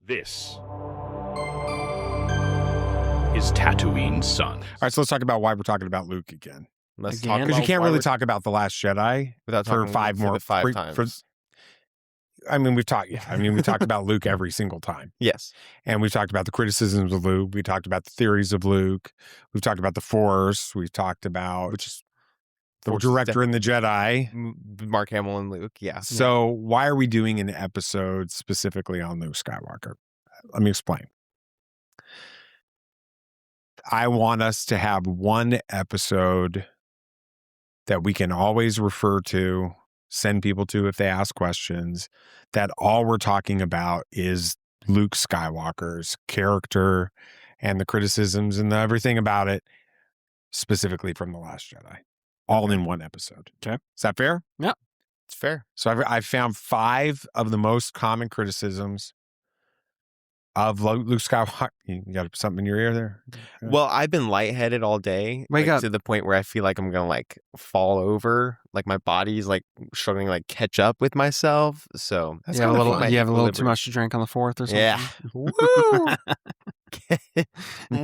This is Tatooine Sun. All right, so let's talk about why we're talking about Luke again. Let's Again? talk Because about you can't why really we're- talk about The Last Jedi without for talking five for more the five for- times. we've talked about Luke every single time. Yes. And we've talked about the criticisms of Luke. We talked about the theories of Luke. We've talked about the Force. We've talked about the Force is director and the Jedi. Mark Hamill and Luke. Yeah. So why are we doing an episode specifically on Luke Skywalker? Let me explain. I want us to have one episode that we can always refer to, send people to if they ask questions, that all we're talking about is Luke Skywalker's character and the criticisms and everything about it, specifically from The Last Jedi, all in one episode. Okay. Is that fair? Yeah. It's fair. So I've found 5 of the most common criticisms of Luke Skywalker. You got something in your ear there? Yeah. Well, I've been lightheaded all day. Wake up. To the point where I feel like I'm going to fall over. Like my body's struggling to catch up with myself. So You have a little too much to drink on the 4th or something? Yeah. Woo!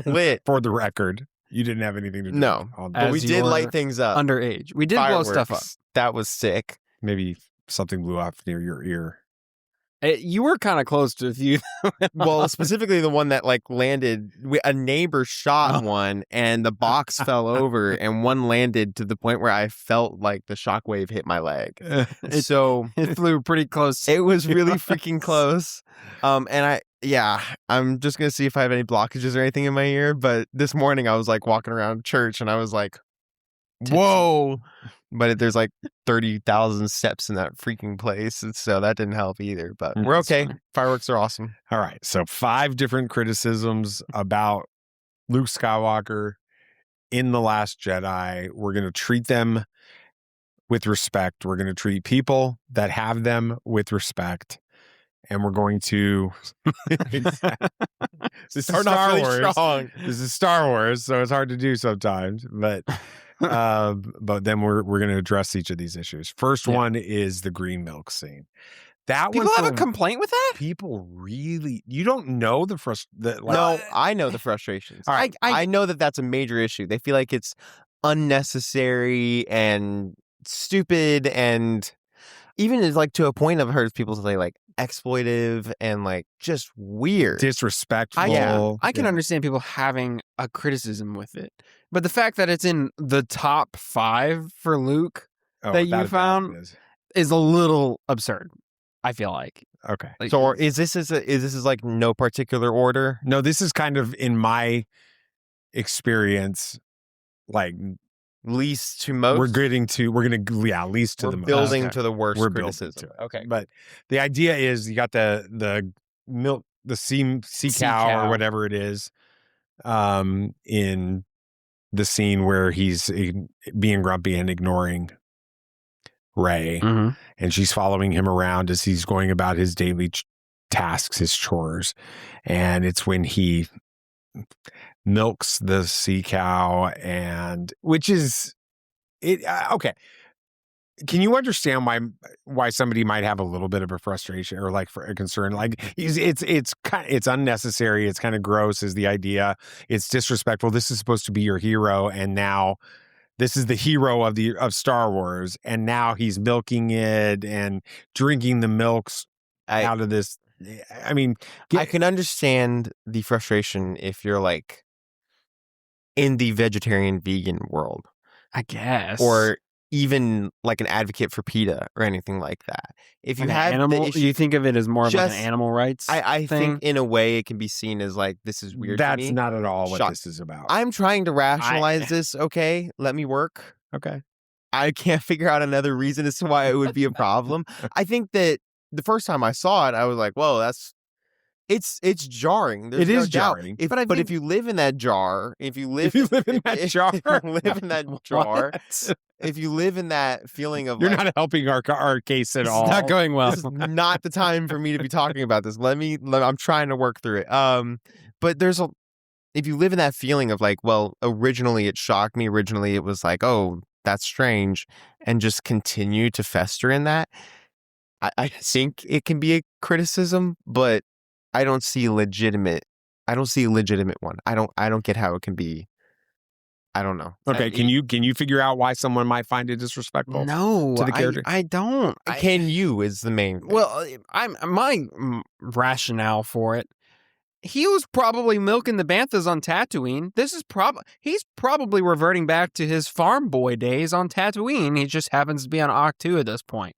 Lit. For the record, you didn't have anything to do. No. on But we As did you light were things up. Underage. We did blow stuff up. Fireworks. That was sick. Maybe something blew off near your ear. You were kind of close to a few. Well, specifically the one that landed. A neighbor shot one, and the box fell over, and one landed to the point where I felt like the shockwave hit my leg. So It flew pretty close. it was really freaking close. And I'm just gonna see if I have any blockages or anything in my ear. But this morning I was walking around church, and I was like, "Whoa!" But there's 30,000 steps in that freaking place, and so that didn't help either. But we're That's okay. fine. Fireworks are awesome. All right. So 5 different criticisms about Luke Skywalker in The Last Jedi. We're going to treat them with respect. We're going to treat people that have them with respect. And we're going to This is Star Wars. strong. This is Star Wars, so it's hard to do sometimes. But then we're going to address each of these issues. First one is the green milk scene. That People one's have a the- complaint with that? People really, you don't know the No, I know the frustrations. All right. I know that that's a major issue. They feel like it's unnecessary and stupid, and even is to a point I've heard people say exploitive and just weird. disrespectful. I can understand people having a criticism with it. But the fact that it's in the top 5 for Luke that you found is a little absurd, I feel like. Okay. So or is this no particular order? No, this is kind of in my experience, Least to most. we're least to We're the most. building Okay. to the worst We're building criticism. to it. Okay. But the idea is you got the milk, the sea cow cow. or whatever it is, in the scene where he's being grumpy and ignoring Rey, and she's following him around as he's going about his daily tasks, his chores. And it's when he milks the sea cow, and which is it. Okay. Can you understand why somebody might have a little bit of a frustration or for a concern? It's unnecessary. It's kind of gross is the idea. It's disrespectful. This is supposed to be your hero, and now this is the hero of Star Wars, and now he's milking it and drinking the milks out of this. I mean, I can understand the frustration if you're in the vegetarian vegan world, I guess. or even an advocate for PETA or anything like that. If you An have animal, the issue, you think of it as more of an Just- animal rights I thing? think in a way it can be seen as this is weird. to that's me. not at all what Shock. this is about. I'm trying to rationalize this. Okay, let me work. Okay. I can't figure out another reason as to why it would be a problem. I think that the first time I saw it, I was like, "Whoa, it's jarring." There's It is no doubt. jarring. But if you live in that jar, if you live in that jar, live in that jar, What? if you live in that feeling of You're not helping our case at It's all. not going well. this is not the time for me to be talking about this. I'm trying to work through it. But if you live in that feeling of originally it shocked me. Originally it was oh, that's strange, and just continue to fester in that. I think it can be a criticism, but I don't see a legitimate one. I don't get how it can be. I don't know. Okay, can you figure out why someone might find it disrespectful? No, to the character? I don't. Can you is the main thing. Well, my rationale for it. He was probably milking the banthas on Tatooine. He's probably reverting back to his farm boy days on Tatooine. He just happens to be on Ahch-To at this point.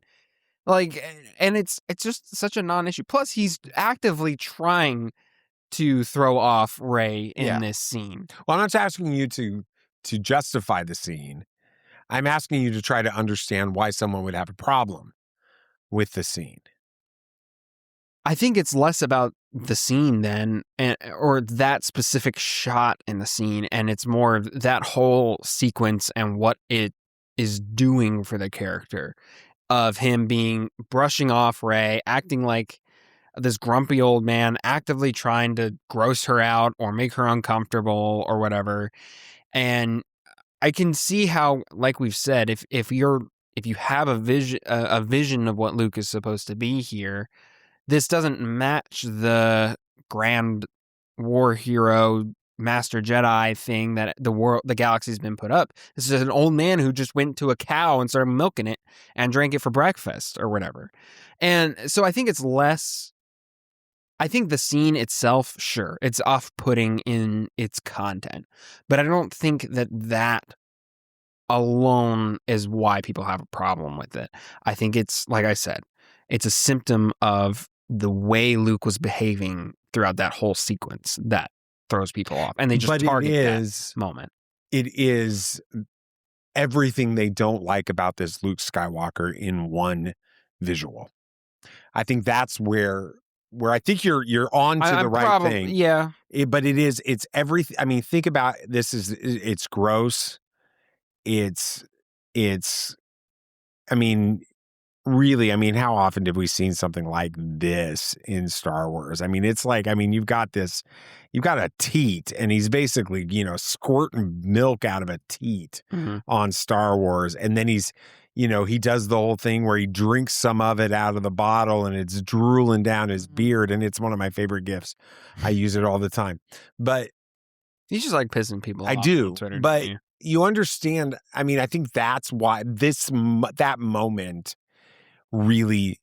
Like, and it's just such a non-issue. Plus, he's actively trying to throw off Rey in this scene. Well, I'm not asking you to justify the scene. I'm asking you to try to understand why someone would have a problem with the scene. I think it's less about the scene then, or that specific shot in the scene, and it's more of that whole sequence and what it is doing for the character of him brushing off Rey, acting like this grumpy old man, actively trying to gross her out or make her uncomfortable or whatever. And I can see how, like we've said, if you have a vision of what Luke is supposed to be here, this doesn't match the grand war hero master Jedi thing that the galaxy's been put up. This is an old man who just went to a cow and started milking it and drank it for breakfast or whatever. And so I think it's less. I think the scene itself, sure, it's off-putting in its content, but I don't think that alone is why people have a problem with it. I think it's, like I said, it's a symptom of the way Luke was behaving throughout that whole sequence that throws people off, and they just target that moment. It is everything they don't like about this Luke Skywalker in one visual. I think that's where I think you're on to the right thing. Yeah. But it's everything. I mean, think about this it's gross. It's I mean, really, I mean, how often have we seen something like this in Star Wars? I mean, it's like, I mean, you've got a teat, and he's basically, squirting milk out of a teat on Star Wars. And then he's, he does the whole thing where he drinks some of it out of the bottle and it's drooling down his beard. And it's one of my favorite gifts. I use it all the time. But he's just like pissing people off. I do. But you understand, I mean, I think that's why that moment really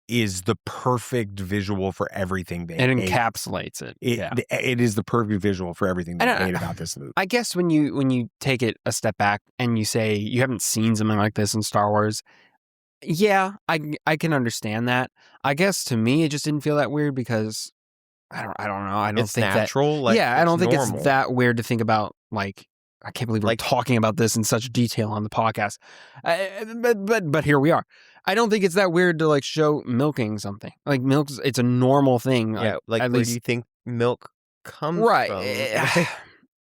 is the perfect visual for everything they It encapsulates it. It is the perfect visual for everything they made about this movie. I guess when you take it a step back and you say you haven't seen something like this in Star Wars, yeah, I can understand that. I guess to me it just didn't feel that weird because I don't know. I don't it's think natural. That, I don't think it's that weird to think about. Like, I can't believe we're talking about this in such detail on the podcast. But here we are. I don't think it's that weird to show milking something. Like it's a normal thing. Yeah, where do you think milk comes from?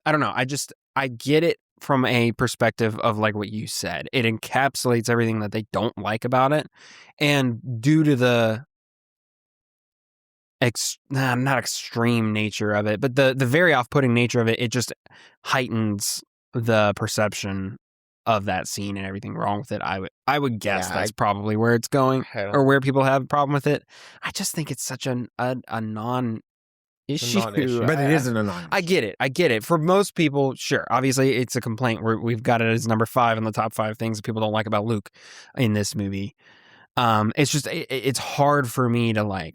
I don't know. I get it from a perspective of what you said. It encapsulates everything that they don't like about it. And due to the not extreme nature of it, but the very off-putting nature of it, it just heightens the perception of that scene and everything wrong with it. I would guess that's probably where it's going, or where people have a problem with it. I just think it's such a non-issue. But it isn't a non-issue. I get it. For most people, sure. Obviously, it's a complaint. We've got it as number 5 in the top 5 things that people don't like about Luke in this movie. It's just it's hard for me to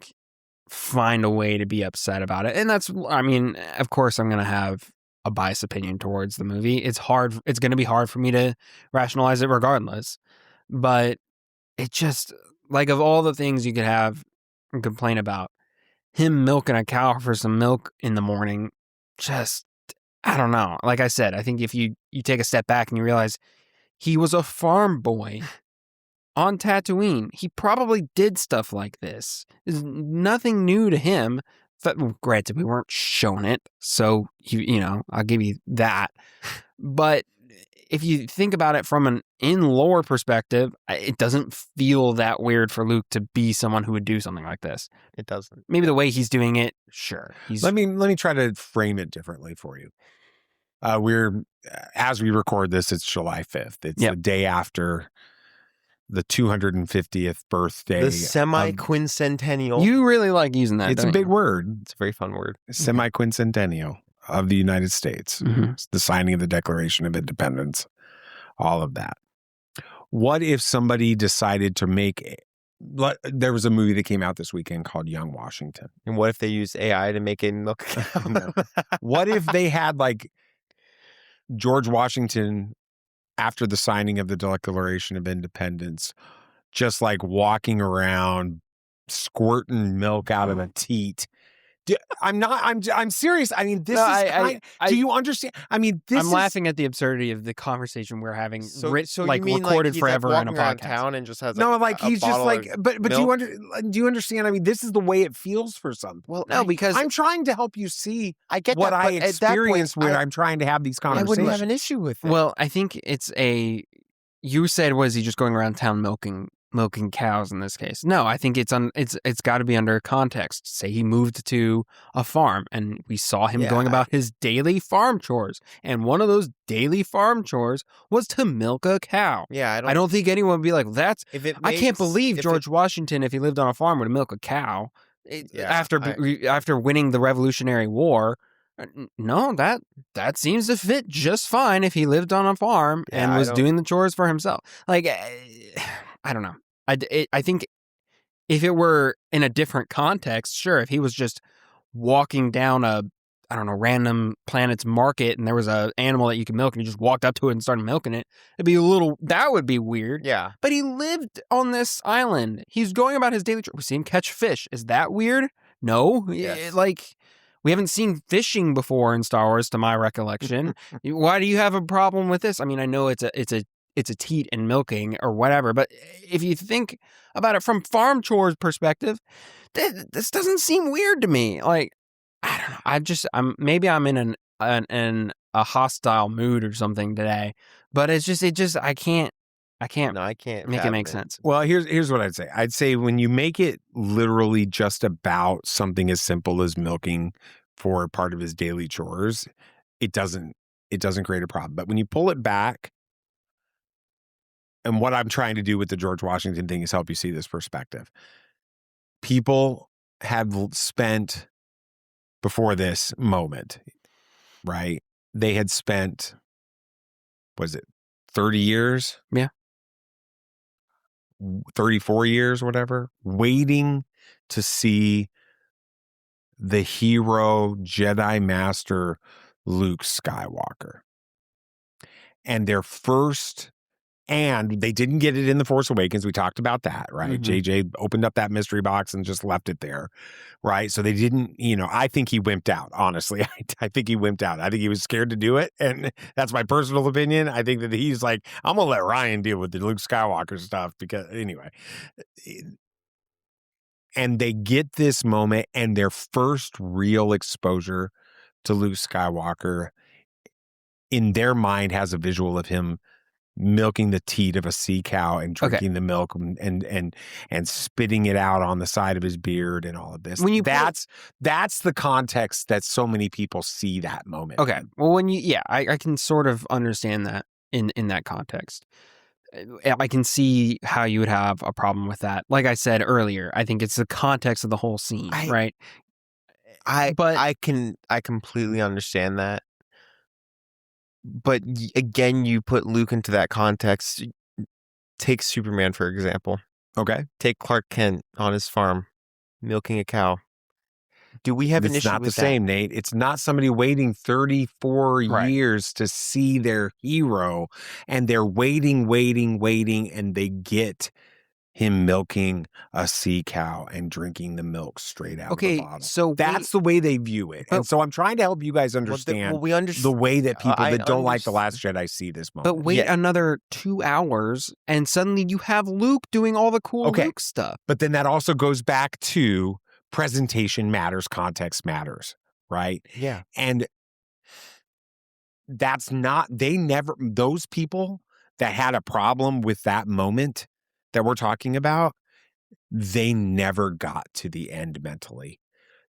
find a way to be upset about it. And that's, I mean, of course I'm going to have a biased opinion towards the movie. It's going to be hard for me to rationalize it regardless. But it just, of all the things you could have and complain about, him milking a cow for some milk in the morning, just, I don't know. Like I said, I think if you take a step back and you realize he was a farm boy on Tatooine, he probably did stuff like this. There's nothing new to him. Granted, we weren't shown it, so I'll give you that. But if you think about it from an in-lore perspective, it doesn't feel that weird for Luke to be someone who would do something like this. It doesn't. Maybe the way he's doing it, sure. Let me try to frame it differently for you. As we record this, it's July 5th. It's the day after the 250th birthday. The semi-quincentennial. You really like using that. It's a big word. It's a very fun word. Semi-quincentennial of the United States. Mm-hmm. It's the signing of the Declaration of Independence. All of that. What if somebody decided to make... There was a movie that came out this weekend called Young Washington. And what if they used AI to make a milk cow? No. What if they had like George Washington after the signing of the Declaration of Independence, just like walking around squirting milk out of a teat? I'm serious. I mean, this do you understand? I mean, I'm laughing at the absurdity of the conversation we're having, so you mean recorded he's forever like in a walking around podcast. town and just has he's just like, but do you understand? I mean, this is the way it feels for some. Well, no, because I'm trying to help you see I get what that, I experienced when I'm trying to have these conversations. I wouldn't have an issue with it. Well, I think you said, was he just going around town milking cows in this case? No, I think it's got to be under context. Say he moved to a farm and we saw him going about his daily farm chores, and one of those daily farm chores was to milk a cow. Yeah, I don't think anyone would be like, I can't believe George Washington, if he lived on a farm, would milk a cow after winning the Revolutionary War. No, that seems to fit just fine if he lived on a farm and was doing the chores for himself. Like, I don't know. I think if it were in a different context, sure. If he was just walking down random planet's market and there was an animal that you could milk and you just walked up to it and started milking it, that would be weird. Yeah. But he lived on this island. He's going about his daily trip. We see him catch fish. Is that weird? No. Yes. We haven't seen fishing before in Star Wars, to my recollection. Why do you have a problem with this? I mean, I know it's a teat and milking or whatever, but if you think about it from farm chores perspective, this doesn't seem weird to me. Like, I don't know. Maybe I'm in a hostile mood or something today, but I can't make it make sense. Well, here's what I'd say. I'd say when you make it literally just about something as simple as milking for part of his daily chores, it doesn't create a problem. But when you pull it back, and what I'm trying to do with the George Washington thing is help you see this perspective. People have spent, before this moment, right? They had spent, 30 years? Yeah. 34 years, whatever, waiting to see the hero Jedi Master Luke Skywalker. And and they didn't get it in The Force Awakens. We talked about that, right? Mm-hmm. JJ opened up that mystery box and just left it there, right? So they didn't, I think he wimped out, honestly. I think he wimped out. I think he was scared to do it. And that's my personal opinion. I think that he's like, I'm going to let Ryan deal with the Luke Skywalker stuff because, anyway. And they get this moment and their first real exposure to Luke Skywalker in their mind has a visual of him milking the teat of a sea cow and drinking the milk and spitting it out on the side of his beard and all of this. That's the context that so many people see that moment. Okay. Well, I can sort of understand that in that context. I can see how you would have a problem with that. Like I said earlier, I think it's the context of the whole scene, right? I completely understand that. But again, you put Luke into that context. Take Superman, for example. Okay. Take Clark Kent on his farm, milking a cow. Do we have an issue with that? It's not the same, Nate. It's not somebody waiting 34 years to see their hero, and they're waiting, and they get him milking a sea cow and drinking the milk straight out of the bottle. So that's the way they view it. And so I'm trying to help you guys understand the way that people that don't like The Last Jedi see this moment. But wait another 2 hours and suddenly you have Luke doing all the cool Luke stuff. But then that also goes back to presentation matters, context matters, right? Yeah. And that's not, those people that had a problem with that moment that we're talking about, they never got to the end mentally.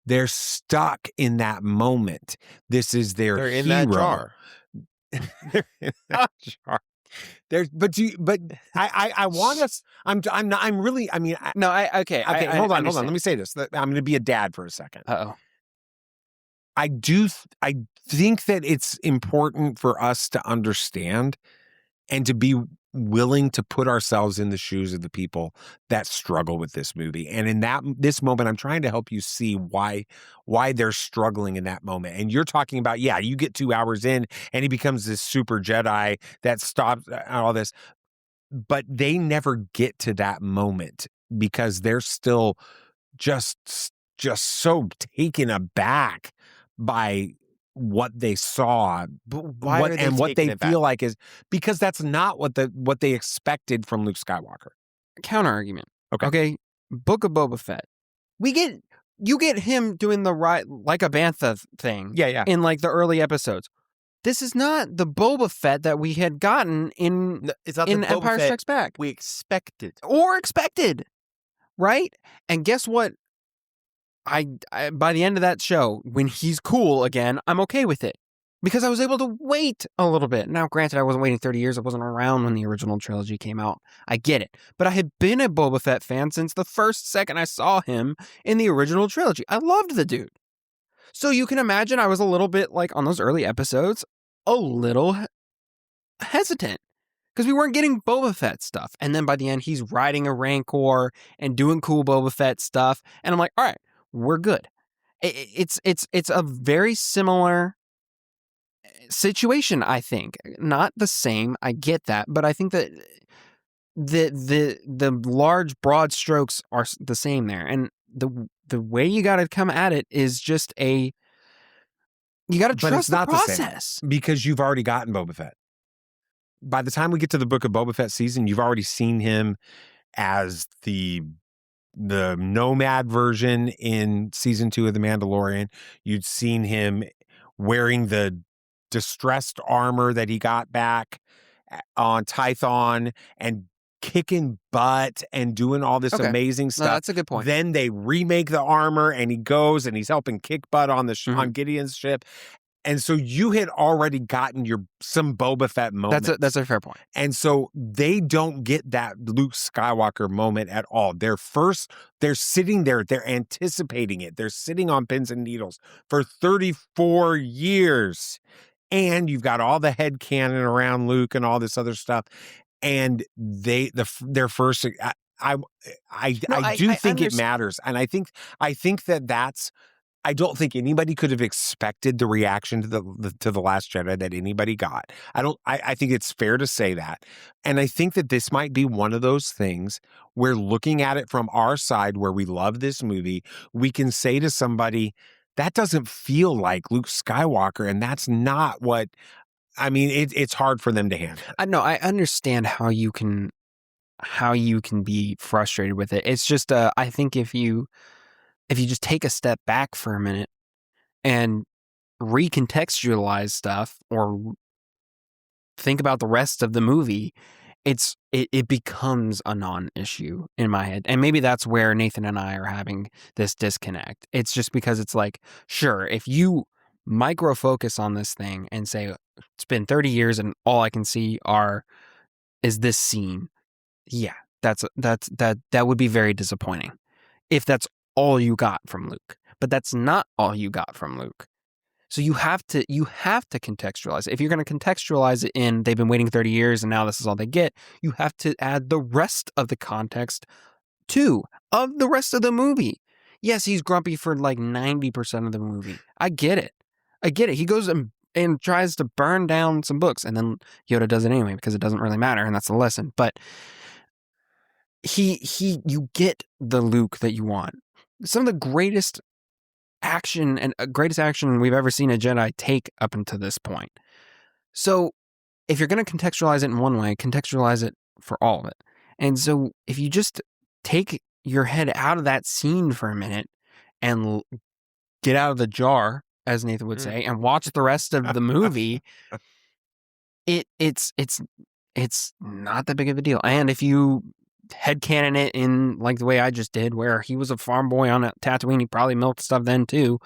They're stuck in that moment. This is their hero. They're in that jar. They're in that jar. I want us. I'm really. I mean, okay. Hold on. Let me say this. I'm going to be a dad for a second. I think that it's important for us to understand and to be willing to put ourselves in the shoes of the people that struggle with this movie. And in this moment, I'm trying to help you see why they're struggling in that moment. And you're talking about, you get 2 hours in and he becomes this super Jedi that stops all this. But they never get to that moment because they're still just so taken aback by what they saw, what they feel like is because that's not what they expected from Luke Skywalker. Counter argument. Okay. Book of Boba Fett. You get him doing the right like a bantha thing. Yeah. In like the early episodes. This is not the Boba Fett that we had gotten in Empire Strikes Back. We expected. Right? And guess what? I by the end of that show, when he's cool again, I'm okay with it. Because I was able to wait a little bit. Now, granted, I wasn't waiting 30 years. I wasn't around when the original trilogy came out. I get it. But I had been a Boba Fett fan since the first second I saw him in the original trilogy. I loved the dude. So you can imagine I was a little bit like on those early episodes, a little hesitant. Because we weren't getting Boba Fett stuff. And then by the end, he's riding a Rancor and doing cool Boba Fett stuff. And I'm like, all right, we're good. It's a very similar situation, I think. Not the same, I get that. But I think that the large, broad strokes are the same there. And the way you got to come at it is just you got to trust the process. Because you've already gotten Boba Fett. By the time we get to the Book of Boba Fett season, you've already seen him as the nomad version in season 2 of The Mandalorian. You'd seen him wearing the distressed armor that he got back on Tython and kicking butt and doing all this amazing stuff. No, that's a good point. Then they remake the armor and he goes and he's helping kick butt on on Gideon's ship. And so you had already gotten some Boba Fett moments. That's a fair point. And so they don't get that Luke Skywalker moment at all. They're sitting there, they're anticipating it. They're sitting on pins and needles for 34 years. And you've got all the headcanon around Luke and all this other stuff. And their first I think it matters. And I think that's I don't think anybody could have expected the reaction to the Last Jedi that anybody got. I think it's fair to say that. And I think that this might be one of those things where looking at it from our side where we love this movie, we can say to somebody, that doesn't feel like Luke Skywalker. And that's not what, I mean, it's hard for them to handle. I understand how you can be frustrated with it. It's just, I think if you just take a step back for a minute and recontextualize stuff or think about the rest of the movie, it becomes a non-issue in my head. And maybe that's where Nathan and I are having this disconnect. It's just because it's like, sure, if you micro-focus on this thing and say, it's been 30 years and all I can see is this scene. Yeah, that would be very disappointing if that's all you got from Luke. But that's not all you got from Luke. So you have to contextualize it. If you're going to contextualize it in they've been waiting 30 years and now this is all they get, you have to add the rest of the context too of the rest of the movie. Yes, he's grumpy for like 90% of the movie. I get it. He goes and tries to burn down some books, and then Yoda does it anyway because it doesn't really matter, and that's the lesson. But you get the Luke that you want. Some of the greatest action we've ever seen a Jedi take up until this point. So if you're going to contextualize it in one way, contextualize it for all of it. And so if you just take your head out of that scene for a minute and get out of the jar, as Nathan would say, and watch the rest of the movie, it's not that big of a deal. And if you headcanon it in like the way I just did, where he was a farm boy on a Tatooine, he probably milked stuff then too,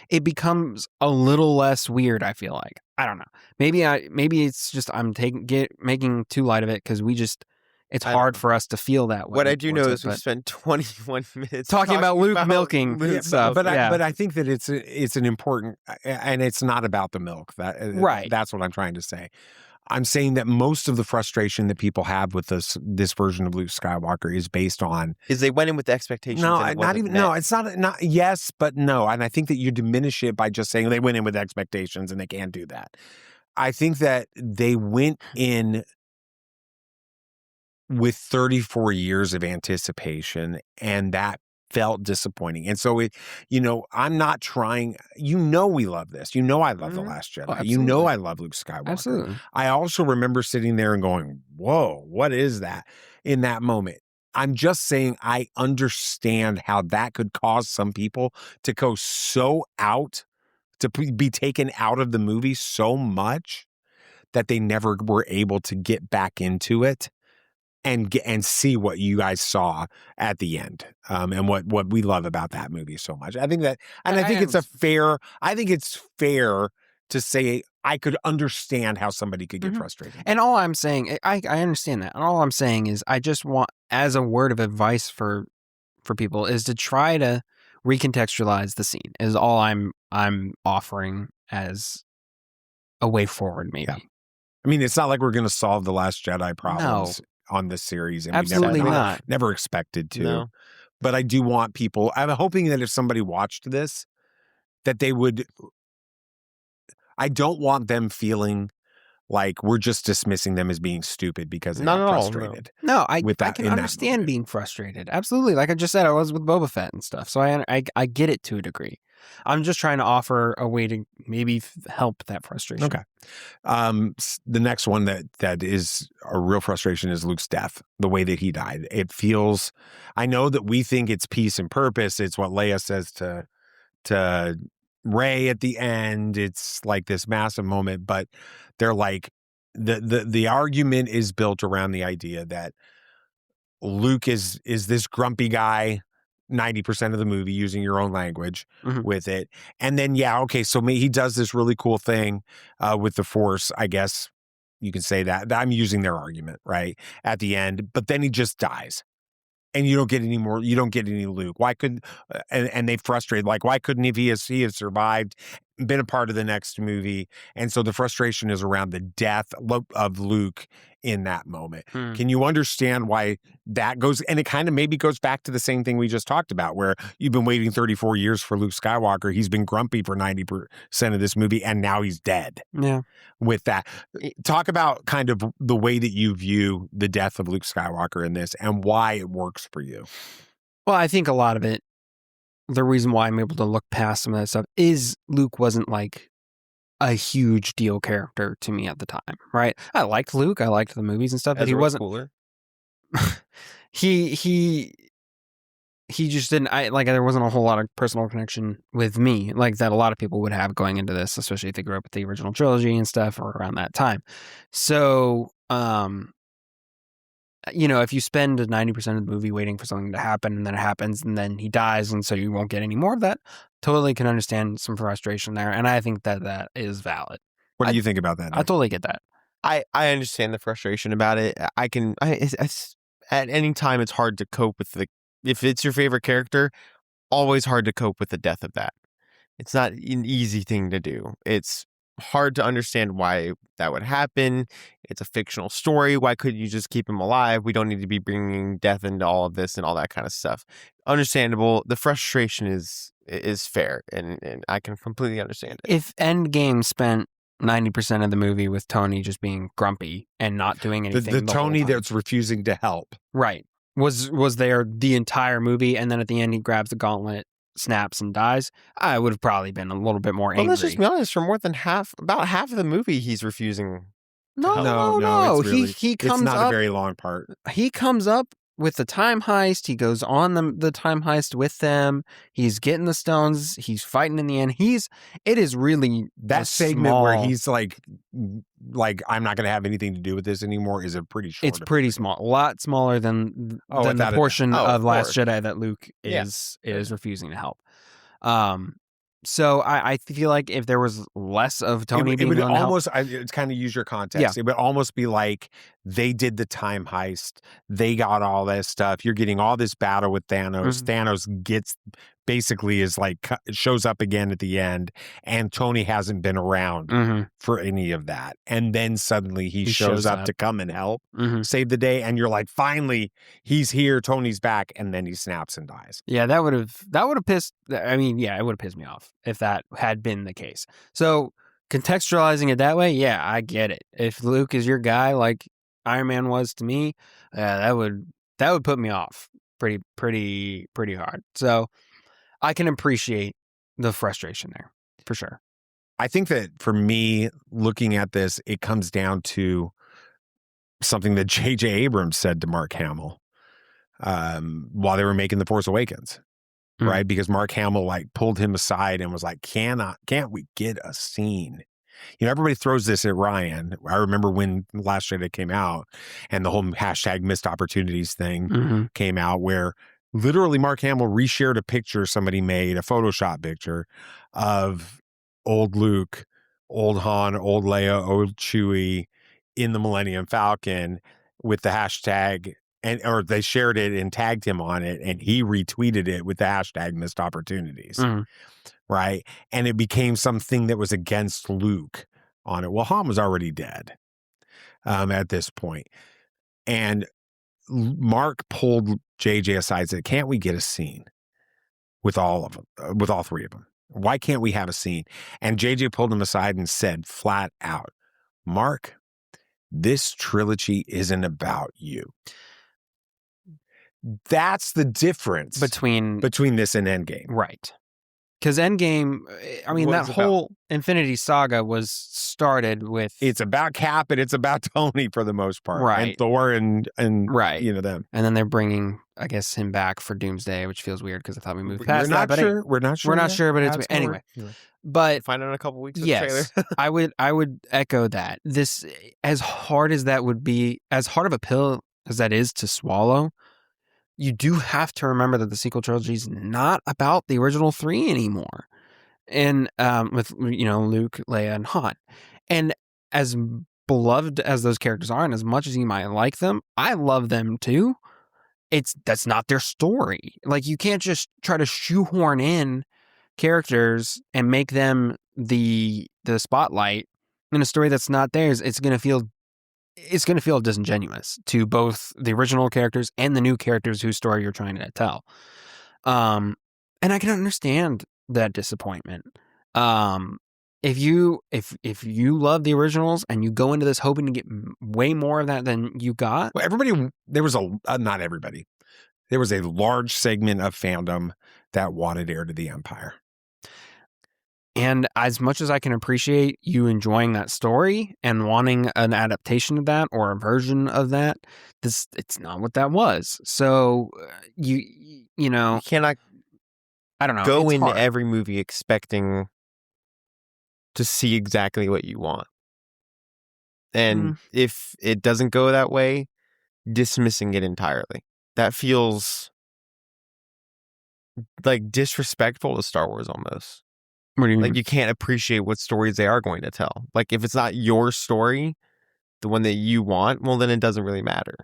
it becomes a little less weird, I feel like. I don't know. Maybe it's just I'm making too light of it because it's hard for us to feel that way. What I do know is we spent 21 minutes talking about Luke milking stuff. But I think that it's an important, and it's not about the milk. Right. That's what I'm trying to say. I'm saying that most of the frustration that people have with this version of Luke Skywalker is based on they went in with the expectations. No, not even. No, it's not. Yes, but no. And I think that you diminish it by just saying they went in with expectations and they can't do that. I think that they went in with 34 years of anticipation, and that felt disappointing. And so I'm not trying, we love this. I love The Last Jedi. I love Luke Skywalker. Absolutely. I also remember sitting there and going, whoa, what is that in that moment? I'm just saying I understand how that could cause some people to go so out, to be taken out of the movie so much that they never were able to get back into it and see what you guys saw at the end, and what we love about that movie so much. I think that, and I think it's fair to say I could understand how somebody could get frustrated. And all I'm saying, I understand that. And all I'm saying is I just want, as a word of advice for people, is to try to recontextualize the scene. Is all I'm offering as a way forward, maybe. Yeah. I mean, it's not like we're going to solve the Last Jedi problems on this series. And absolutely never expected to. No. But I do want people, I'm hoping that if somebody watched this, that they would, I don't want them feeling like we're just dismissing them as being stupid because they're frustrated. No, I can understand being frustrated. Absolutely. Like I just said, I was with Boba Fett and stuff. So I get it to a degree. I'm just trying to offer a way to maybe help that frustration. Okay. The next one that is a real frustration is Luke's death, the way that he died. It feels, I know that we think it's peace and purpose. It's what Leia says to Rey at the end. It's like this massive moment, but they're like, the argument is built around the idea that Luke is this grumpy guy 90% of the movie, using your own language with it. And then, so he does this really cool thing with the Force, I guess you can say that. I'm using their argument, right, at the end. But then he just dies. And you don't get any more, you don't get any Luke. Why couldn't, and they frustrated, like, why couldn't he have survived, been a part of the next movie? And so the frustration is around the death of Luke in that moment. Can you understand why that goes? And it kind of maybe goes back to the same thing we just talked about, where you've been waiting 34 years for Luke Skywalker. He's been grumpy for 90% of this movie, and now he's dead. Yeah. With that, talk about kind of the way that you view the death of Luke Skywalker in this and why it works for you. Well, I think a lot of it, the reason why I'm able to look past some of that stuff is Luke wasn't like a huge deal character to me at the time, right? I liked Luke, I liked the movies and stuff, but he wasn't cooler. He just didn't. There wasn't a whole lot of personal connection with me, like that a lot of people would have going into this, especially if they grew up with the original trilogy and stuff or around that time. So, if you spend 90% of the movie waiting for something to happen and then it happens and then he dies and so you won't get any more of that, totally can understand some frustration there. And I think that is valid. What do you think about that, Nick? I totally get that. I understand the frustration about it. It's at any time it's hard to cope with if it's your favorite character, always hard to cope with the death of that. It's not an easy thing to do. It's hard to understand why that would happen. It's a fictional story. Why couldn't you just keep him alive? We don't need to be bringing death into all of this and all that kind of stuff. Understandable. The frustration is fair, and I can completely understand it. If Endgame spent 90% of the movie with Tony just being grumpy and not doing anything, the Tony that's refusing to help, right, was there the entire movie, and then at the end he grabs the gauntlet, snaps and dies, I would have probably been a little bit more angry. Well, let's just be honest. For more than about half of the movie, he's refusing. No. It's really, he comes it's not up, a very long part. He comes up with the time heist. He goes on the time heist with them. He's getting the stones. He's fighting in the end. It is really that segment where he's like I'm not going to have anything to do with this anymore is a pretty short. It's pretty small, a lot smaller than the portion of Last Jedi that Luke is refusing to help. So I feel like if there was less of Tony being it would willing to help, almost, it's kind of use your context. It would almost be like they did the time heist. They got all that stuff. You're getting all this battle with Thanos. Thanos basically is like, shows up again at the end, and Tony hasn't been around for any of that. And then suddenly he shows up to come and help save the day. And you're like, finally, he's here. Tony's back. And then he snaps and dies. Yeah, that would have pissed. I mean, yeah, it would have pissed me off if that had been the case. So contextualizing it that way, yeah, I get it. If Luke is your guy, like Iron Man was to me, that would put me off pretty hard. So I can appreciate the frustration there for sure. I think that for me, looking at this, it comes down to something that J.J. Abrams said to Mark Hamill while they were making The Force Awakens, right? Because Mark Hamill like pulled him aside and was like, can't we get a scene? You know, everybody throws this at Rian. I remember when Last Jedi came out and the whole hashtag missed opportunities thing came out, where literally Mark Hamill reshared a picture somebody made, a Photoshop picture of old Luke, old Han, old Leia, old Chewie in the Millennium Falcon with the hashtag, or they shared it and tagged him on it, and he retweeted it with the hashtag missed opportunities. Right. And it became something that was against Luke on it. Well, Han was already dead at this point. And Mark pulled JJ aside and said, can't we get a scene with all of them, with all three of them? Why can't we have a scene? And JJ pulled him aside and said flat out, Mark, this trilogy isn't about you. That's the difference between this and Endgame. Right. Because Endgame, I mean, that whole Infinity Saga was started with... It's about Cap and it's about Tony for the most part. Right. And Thor and right. You know, them. And then they're bringing, I guess, him back for Doomsday, which feels weird because I thought we moved past that. We're not sure. We're not sure, but it's... Anyway. But... Find out in a couple weeks with yes, the trailer. I would echo that. This, as hard as that would be, as hard of a pill as that is to swallow, you do have to remember that the sequel trilogy is not about the original three anymore. And with, you know, Luke, Leia, and Han. And as beloved as those characters are, and as much as you might like them, I love them too. That's not their story. Like, you can't just try to shoehorn in characters and make them the spotlight in a story that's not theirs. It's going to feel disingenuous to both the original characters and the new characters whose story you're trying to tell. And I can understand that disappointment. If you love the originals and you go into this hoping to get way more of that than you got, well, not everybody. There was a large segment of fandom that wanted Heir to the Empire. And as much as I can appreciate you enjoying that story and wanting an adaptation of that or a version of that, it's not what that was. So you know, you cannot. I don't know. Go into every movie expecting to see exactly what you want, and if it doesn't go that way, dismissing it entirely. That feels like disrespectful to Star Wars almost. What do you mean? Like, you can't appreciate what stories they are going to tell. Like, if it's not your story, the one that you want, well, then it doesn't really matter.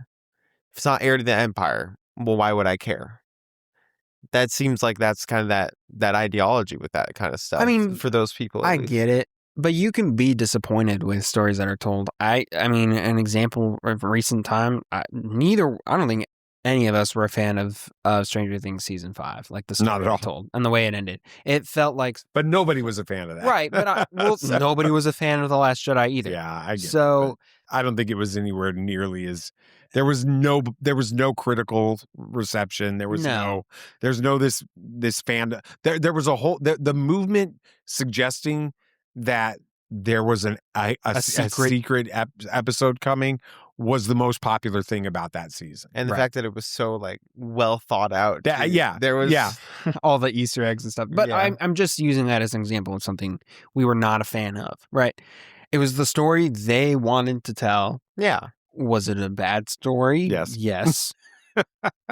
If it's not Heir to the Empire, well, why would I care? That seems like that's kind of that ideology with that kind of stuff. I mean, for those people, I get it, but you can be disappointed with stories that are told. I mean, an example of recent time, I don't think any of us were a fan of Stranger Things season 5, like the story not at all told and the way it ended. It felt like, but nobody was a fan of that, right? But nobody was a fan of The Last Jedi either. Yeah, I get so. It, I don't think it was anywhere nearly as. There was no critical reception. There was this fan. There was a whole the movement suggesting that there was a secret episode coming was the most popular thing about that season. And the fact that it was so like well thought out. There was all the Easter eggs and stuff. But I'm just using that as an example of something we were not a fan of, right? It was the story they wanted to tell. Yeah. Was it a bad story? Yes. Yes.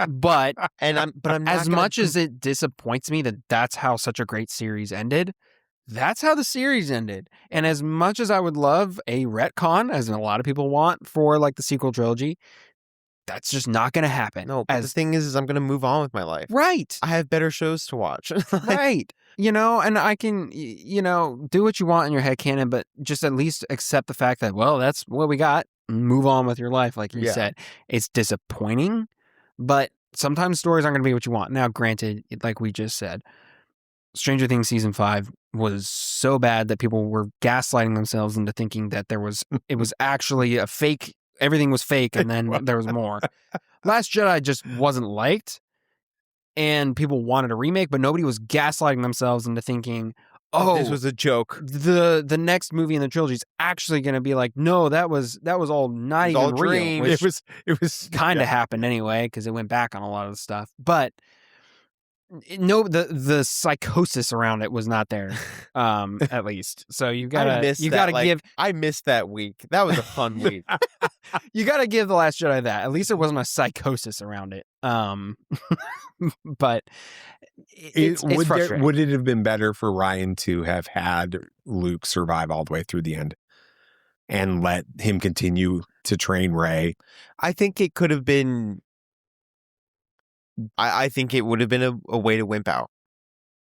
But I'm not as much as it disappoints me that that's how such a great series ended, that's how the series ended. And as much as I would love a retcon, as a lot of people want for like the sequel trilogy, that's just not going to happen. No, but the thing is I'm going to move on with my life. Right. I have better shows to watch. Right. You know, and I can, you know, do what you want in your headcanon, but just at least accept the fact that, well, that's what we got. Move on with your life, like you said. It's disappointing, but sometimes stories aren't going to be what you want. Now, granted, like we just said, Stranger Things Season 5 was so bad that people were gaslighting themselves into thinking that it was actually a fake, everything was fake, and then there was more. Last Jedi just wasn't liked, and people wanted a remake, but nobody was gaslighting themselves into thinking, oh, this was a joke. The next movie in the trilogy is actually going to be like, no, that was all not even real. Which it was kind of happened anyway because it went back on a lot of the stuff. But no, the psychosis around it was not there, at least. So you gotta give. I missed that week. That was a fun week. You gotta give The Last Jedi that. At least there wasn't a psychosis around it. But it's frustrating. Would it have been better for Rian to have had Luke survive all the way through the end and let him continue to train Rey? I think it could have been. I think it would have been a way to wimp out.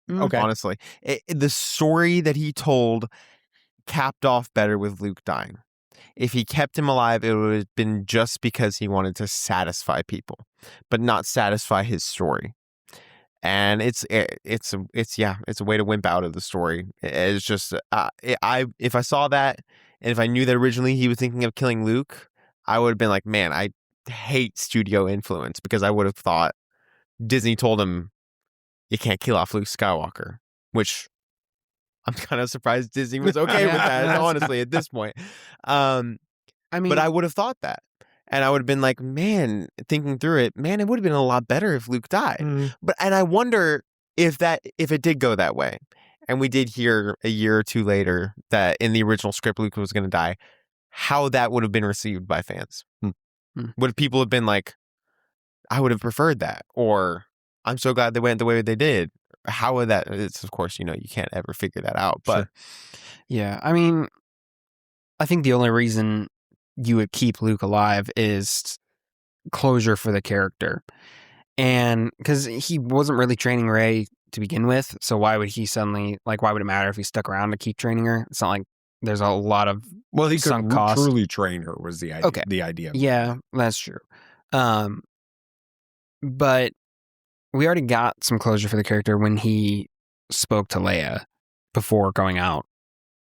Okay. Honestly, the story that he told capped off better with Luke dying. If he kept him alive, it would have been just because he wanted to satisfy people, but not satisfy his story. And it's a way to wimp out of the story. It's just if I saw that, and if I knew that originally he was thinking of killing Luke, I would have been like, man, I hate studio influence, because I would have thought Disney told him you can't kill off Luke Skywalker, which I'm kind of surprised Disney was okay with that, honestly, at this point. I mean, but I would have thought that. And I would have been like, man, thinking through it, man, it would have been a lot better if Luke died. And I wonder if it did go that way, and we did hear a year or two later that in the original script Luke was going to die, how that would have been received by fans. Would people have been like, I would have preferred that, or I'm so glad they went the way they did? How would that? It's, of course, you can't ever figure that out. But sure. Yeah, I mean, I think the only reason you would keep Luke alive is closure for the character, and because he wasn't really training Rey to begin with, so why would he suddenly, like, why would it matter if he stuck around to keep training her? It's not like there's a lot of he sunk could cost. Truly train her was the idea. Okay. The idea. Yeah, that's true. But we already got some closure for the character when he spoke to Leia before going out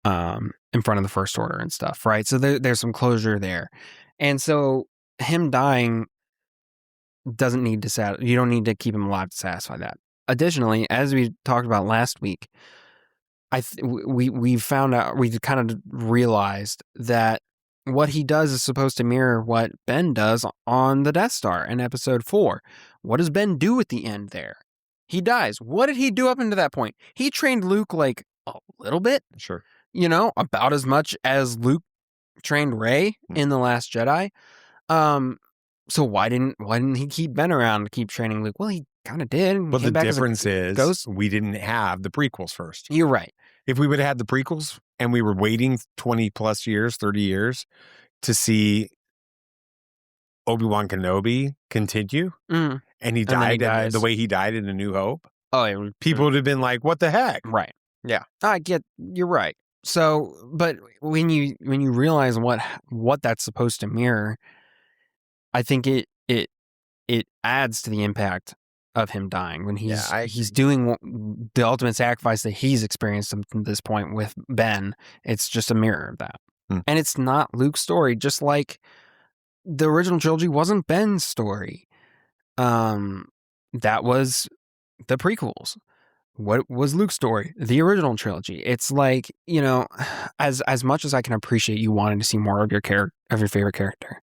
in front of the First Order and stuff, right? So there's some closure there. And so him dying doesn't need to you don't need to keep him alive to satisfy that. Additionally, as we talked about last week, we found out, we kind of realized that what he does is supposed to mirror what Ben does on the Death Star in Episode 4. What does Ben do at the end there? He dies. What did he do up until that point? He trained Luke like a little bit. Sure. About as much as Luke trained Rey in The Last Jedi. So why didn't he keep Ben around to keep training Luke? Well, he kind of did. But the difference is we didn't have the prequels first. You're right. If we would have had the prequels and we were waiting 20 plus years, 30 years to see Obi-Wan Kenobi continue, and he died the way he died in A New Hope, people would have been like, what the heck? Right. Yeah. You're right. So, but when you realize what that's supposed to mirror, I think it adds to the impact of him dying when he's doing the ultimate sacrifice that he's experienced up to this point with Ben. It's just a mirror of that. And it's not Luke's story, just like the original trilogy wasn't Ben's story. That was the prequels. What was Luke's story? The original trilogy. It's like, as much as I can appreciate you wanting to see more of your favorite character,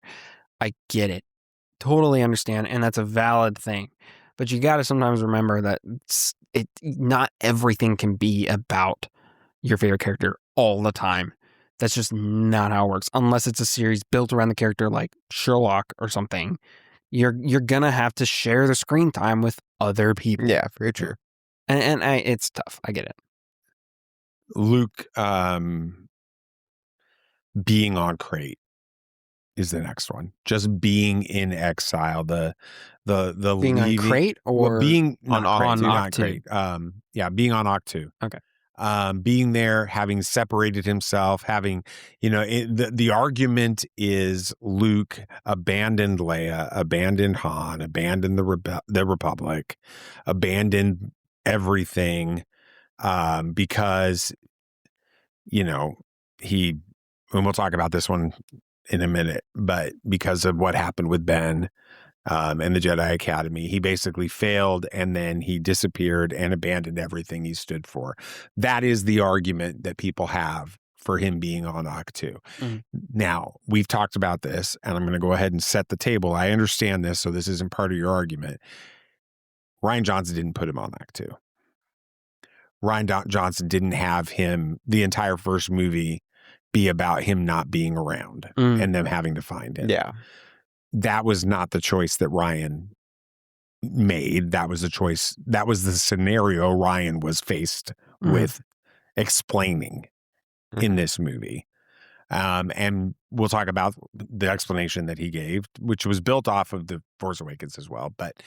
I get it. Totally understand, and that's a valid thing. But you got to sometimes remember that not everything can be about your favorite character all the time. That's just not how it works. Unless it's a series built around the character like Sherlock or something. you're gonna have to share the screen time with other people. Yeah, very true. And it's tough. I get it. Luke being on Crate is the next one. Just being in exile. The Being leaving, on Crate or being on Crate. Yeah, being on Ahch-To. Okay. Being there, having separated himself, having, the argument is Luke abandoned Leia, abandoned Han, abandoned the Republic, abandoned everything, because, he, and we'll talk about this one in a minute, but because of what happened with Ben, and the Jedi Academy, he basically failed, and then he disappeared and abandoned everything he stood for. That is the argument that people have for him being on Ahch-To. Mm-hmm. Now, we've talked about this, and I'm going to go ahead and set the table. I understand this, so this isn't part of your argument. Rian Johnson didn't put him on Ahch-To. Rian Johnson didn't have him, the entire first movie, be about him not being around and them having to find him. Yeah. That was not the choice that Rian made. That was the choice. That was the scenario Rian was faced with explaining in this movie. And we'll talk about the explanation that he gave, which was built off of The Force Awakens as well. But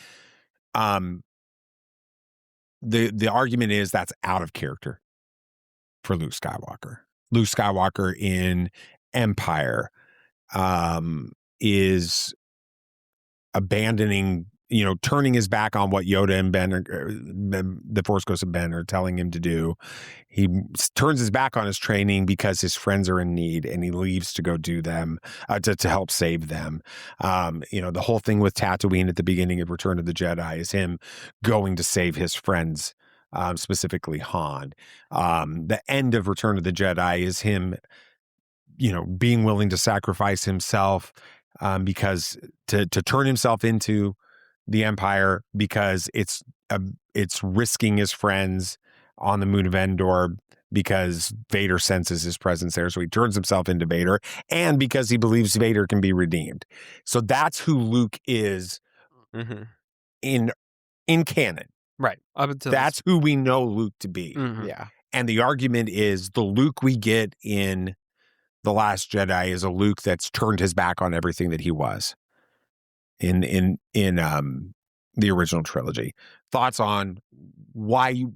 the argument is that's out of character for Luke Skywalker. Luke Skywalker in Empire is abandoning, turning his back on what Yoda and Ben, the Force Ghost and Ben, are telling him to do. He turns his back on his training because his friends are in need, and he leaves to go do them, to help save them. The whole thing with Tatooine at the beginning of Return of the Jedi is him going to save his friends, specifically Han. The end of Return of the Jedi is him, being willing to sacrifice himself, because to turn himself into the Empire, because it's risking his friends on the moon of Endor, because Vader senses his presence there, so he turns himself into Vader, and because he believes Vader can be redeemed. So that's who Luke is in canon. Right. Up until that's who we know Luke to be. Yeah. And the argument is the Luke we get in The Last Jedi is a Luke that's turned his back on everything that he was in the original trilogy. Thoughts on why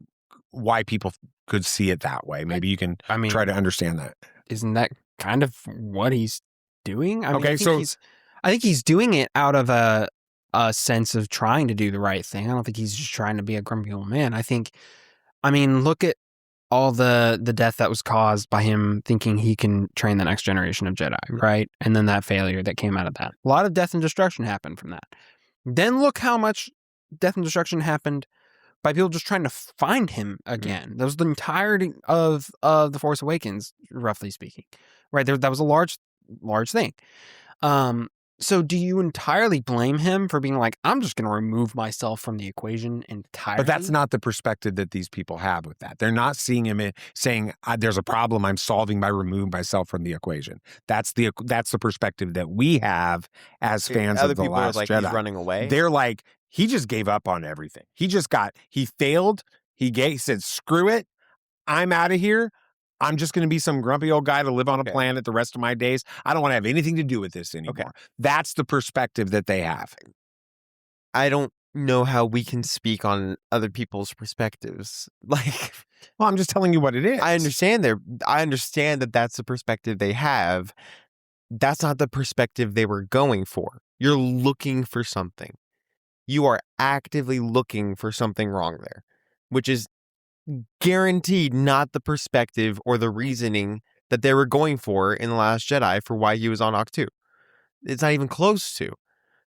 people could see it that way? Maybe you can try to understand that. Isn't that kind of what he's doing? I think he's doing it out of a sense of trying to do the right thing. I don't think he's just trying to be a grumpy old man. Look at all the death that was caused by him thinking he can train the next generation of Jedi, right? And then that failure that came out of that. A lot of death and destruction happened from that. Then look how much death and destruction happened by people just trying to find him again. That was the entirety of The Force Awakens, roughly speaking, right? That was a large thing. So do you entirely blame him for being like, I'm just going to remove myself from the equation entirely? But that's not the perspective that these people have with that. They're not seeing him saying, there's a problem I'm solving by removing myself from the equation. That's the perspective that we have as fans of The Last Jedi. He's running away. They're like, he just gave up on everything. He failed. He said, screw it. I'm out of here. I'm just going to be some grumpy old guy to live on a planet the rest of my days. I don't want to have anything to do with this anymore. Okay. That's the perspective that they have. I don't know how we can speak on other people's perspectives. Well, I'm just telling you what it is. I understand that that's the perspective they have. That's not the perspective they were going for. You're looking for something. You are actively looking for something wrong there, which is guaranteed not the perspective or the reasoning that they were going for in The Last Jedi for why he was on Ahch-To. It's not even close to.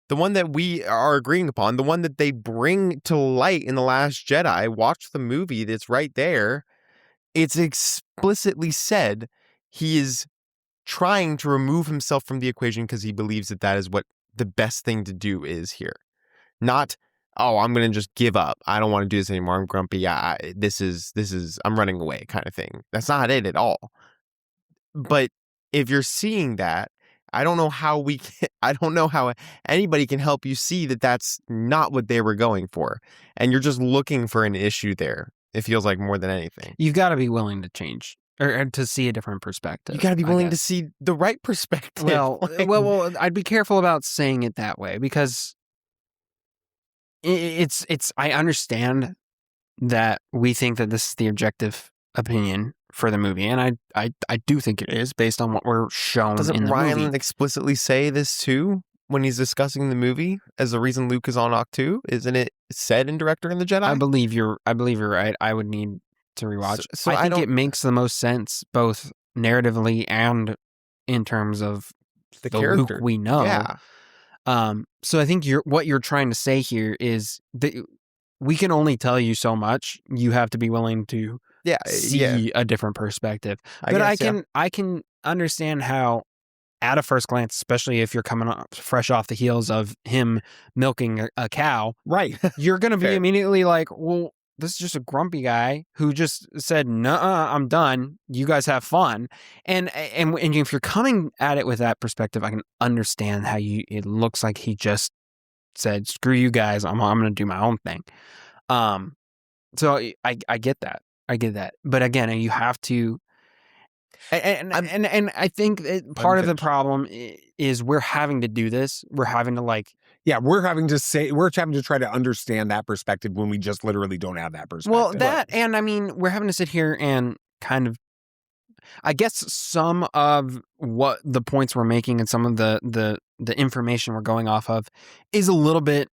The one that we are agreeing upon, the one that they bring to light in The Last Jedi, watch the movie that's right there, it's explicitly said he is trying to remove himself from the equation because he believes that is what the best thing to do is here. Not, I'm going to just give up. I don't want to do this anymore. I'm grumpy. This is, I'm running away kind of thing. That's not it at all. But if you're seeing that, I don't know how I don't know how anybody can help you see that that's not what they were going for. And you're just looking for an issue there. It feels like more than anything. You've got to be willing to change or to see a different perspective. You got to be willing to see the right perspective. Well, I'd be careful about saying it that way because I understand that we think that this is the objective opinion for the movie, and I do think it is based on what we're shown in the Ryan movie. explicitly say this too when he's discussing the movie as the reason Luke is on Ahch-To? Isn't it said in Director and the Jedi? I believe you're right. I would need to rewatch. So I think it makes the most sense both narratively and in terms of the character Luke we know. Yeah. So I think what you're trying to say here is that we can only tell you so much. You have to be willing to see a different perspective. I can understand how, at a first glance, especially if you're coming up fresh off the heels of him milking a cow, right? You're going to be immediately like, well, this is just a grumpy guy who just said, "Nuh-uh, I'm done. You guys have fun." And if you're coming at it with that perspective, I can understand how it looks like he just said, "Screw you guys. I'm going to do my own thing." So I get that. I get that. But again, you have to. And I think part of the problem is we're having to do this. We're having to we're having to try to understand that perspective when we just literally don't have that perspective. Well, and I mean, we're having to sit here and kind of, I guess some of what the points we're making and some of the information we're going off of is a little bit,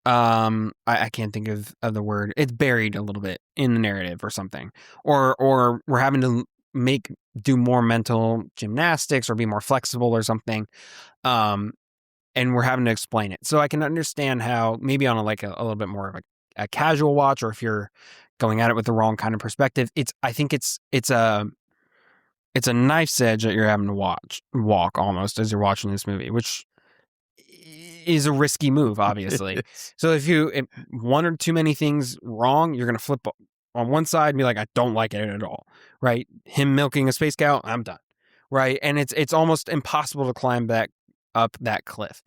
I can't think of the word. It's buried a little bit in the narrative or something, or we're having to do more mental gymnastics or be more flexible or something. And we're having to explain it. So I can understand how maybe on a little bit more of a casual watch, or if you're going at it with the wrong kind of perspective, I think it's a knife's edge that you're having to walk almost as you're watching this movie, which is a risky move, obviously. So if one or too many things wrong, you're going to flip on one side and be like, I don't like it at all, right? Him milking a space cow, I'm done, right? And it's almost impossible to climb back up that cliff.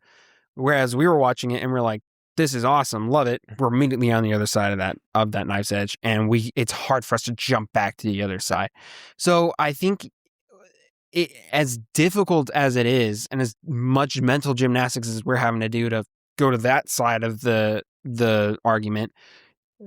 Whereas we were watching it and we're like, this is awesome, love it. We're immediately on the other side of that knife's edge, and it's hard for us to jump back to the other side. So I think as difficult as it is, and as much mental gymnastics as we're having to do to go to that side of the argument,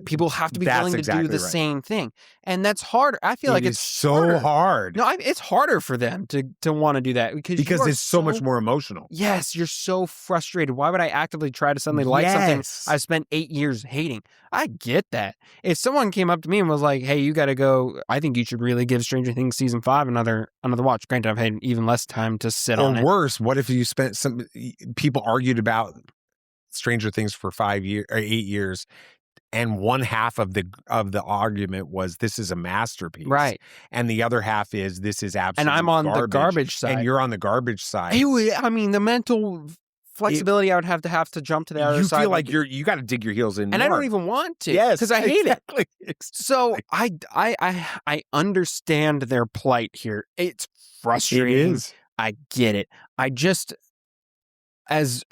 people have to be willing to do the same thing. And that's harder. I feel like it's so hard. No, it's harder for them to want to do that because it's so much more emotional. Yes, you're so frustrated. Why would I actively try to suddenly like something I've spent 8 years hating? I get that. If someone came up to me and was like, hey, you got to go, I think you should really give Stranger Things Season 5 another watch. Granted, I've had even less time to sit on it. Or worse, what if you spent people argued about Stranger Things for 5 years or 8 years, and one half of the argument was this is a masterpiece, right? And the other half is this is absolutely. And I'm on the garbage side, and you're on the garbage side. I mean, the mental flexibility I would have to jump to the other side. You feel like you got to dig your heels in, and more. I don't even want to, yes, because I hate it. Exactly. So I understand their plight here. It's frustrating. It is. I get it. I just. As